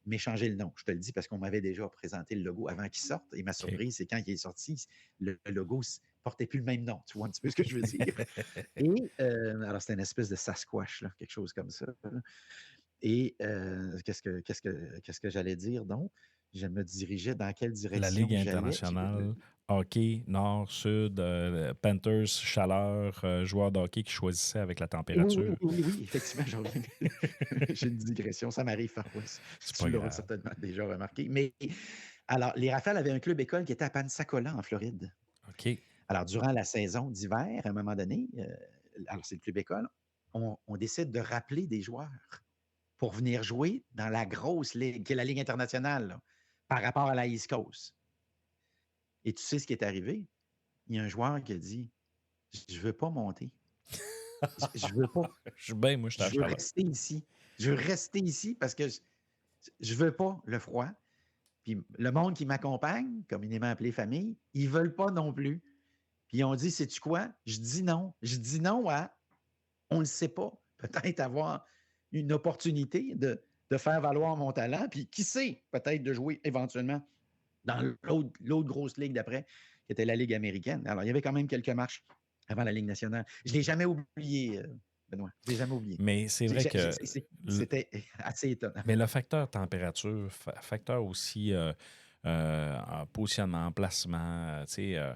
mais changé le nom. Je te le dis parce qu'on m'avait déjà présenté le logo avant qu'il sorte. Et ma surprise, c'est quand il est sorti, le logo ne portait plus le même nom. Tu vois un petit peu ce que je veux dire? Et alors, c'était une espèce de Sasquatch, là, quelque chose comme ça. Là. Et qu'est-ce que j'allais dire donc? Je me dirigeais dans quelle La direction Ligue j'allais. internationale, hockey, nord, sud, Panthers, chaleur, joueurs de hockey qui choisissaient avec la température. Oui, effectivement, j'ai une digression. Ça m'arrive parfois. C'est Tu pas l'auras grave. certainement déjà remarqué. Mais alors, les Rafales avaient un club école qui était à Pensacola, en Floride. OK. Alors, durant la saison d'hiver, à un moment donné, alors c'est le club école, on décide de rappeler des joueurs pour venir jouer dans la grosse ligue, qui est la Ligue internationale, là, par rapport à la East Coast. Et tu sais ce qui est arrivé? Il y a un joueur qui a dit, je ne veux pas monter. Je ne veux pas. Je suis bien, moi, je suis à Je veux chaleur. rester ici. Je veux rester ici parce que je ne veux pas le froid. Puis le monde qui m'accompagne, communément appelé famille, ils ne veulent pas non plus. Puis ils ont dit, sais-tu quoi? Je dis non. Je dis non à, on ne le sait pas, peut-être avoir une opportunité de faire valoir mon talent. Puis qui sait, peut-être de jouer éventuellement dans l'autre grosse ligue d'après, qui était la Ligue américaine. Alors, il y avait quand même quelques matchs avant la Ligue nationale. Je ne l'ai jamais oublié, Benoît. Je ne l'ai jamais oublié. Mais c'est vrai que C'était assez étonnant. mais le facteur température, facteur aussi en positionnement, en placement, tu sais,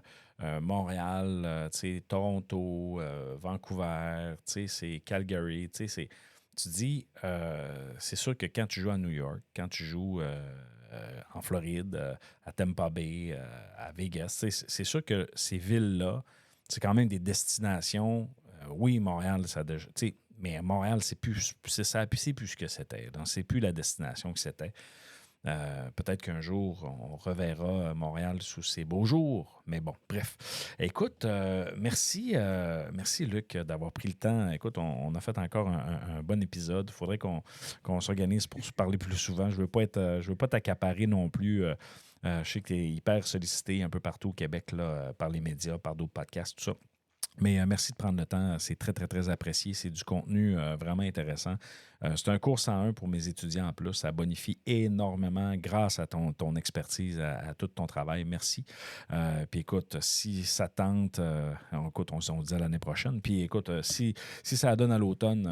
Montréal, Toronto, Vancouver, c'est Calgary, tu dis, c'est sûr que quand tu joues à New York, quand tu joues en Floride, à Tampa Bay, à Vegas, c'est sûr que ces villes-là, c'est quand même des destinations. Oui, Montréal, ça a déjà. Mais Montréal, c'est plus ce que c'était. Donc, c'est plus la destination que c'était. Peut-être qu'un jour, on reverra Montréal sous ses beaux jours. Mais bon, bref. Écoute, merci, Luc, d'avoir pris le temps. Écoute, on a fait encore un bon épisode. Il faudrait qu'on s'organise pour se parler plus souvent. Je ne veux pas t'accaparer non plus. Je sais que tu es hyper sollicité un peu partout au Québec là, par les médias, par d'autres podcasts, tout ça. Mais merci de prendre le temps. C'est très, très, très apprécié. C'est du contenu vraiment intéressant. C'est un cours 101 pour mes étudiants en plus. Ça bonifie énormément grâce à ton expertise, à tout ton travail. Merci. Puis écoute, si ça tente, écoute, on se dit à l'année prochaine. Puis écoute, si ça donne à l'automne,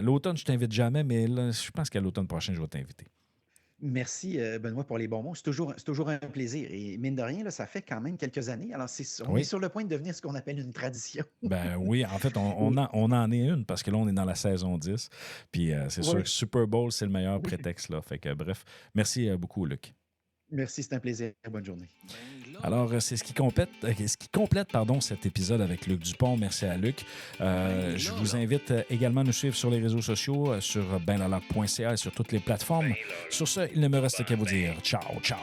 l'automne, je t'invite jamais, mais là, je pense qu'à l'automne prochain, je vais t'inviter. Merci, Benoît, pour les bons mots. C'est toujours un plaisir. Et mine de rien, là, ça fait quand même quelques années. Alors, on est Oui. sur le point de devenir ce qu'on appelle une tradition. Ben oui, en fait, on en est une parce que là, on est dans la saison 10. Puis c'est sûr Oui. que Super Bowl, c'est le meilleur Oui. prétexte. Là. Fait que bref, merci beaucoup, Luc. Merci, c'est un plaisir. Bonne journée. Alors, c'est ce qui complète cet épisode avec Luc Dupont. Merci à Luc. Je vous invite également à nous suivre sur les réseaux sociaux, sur benlala.ca et sur toutes les plateformes. Sur ce, il ne me reste qu'à vous dire ciao, ciao.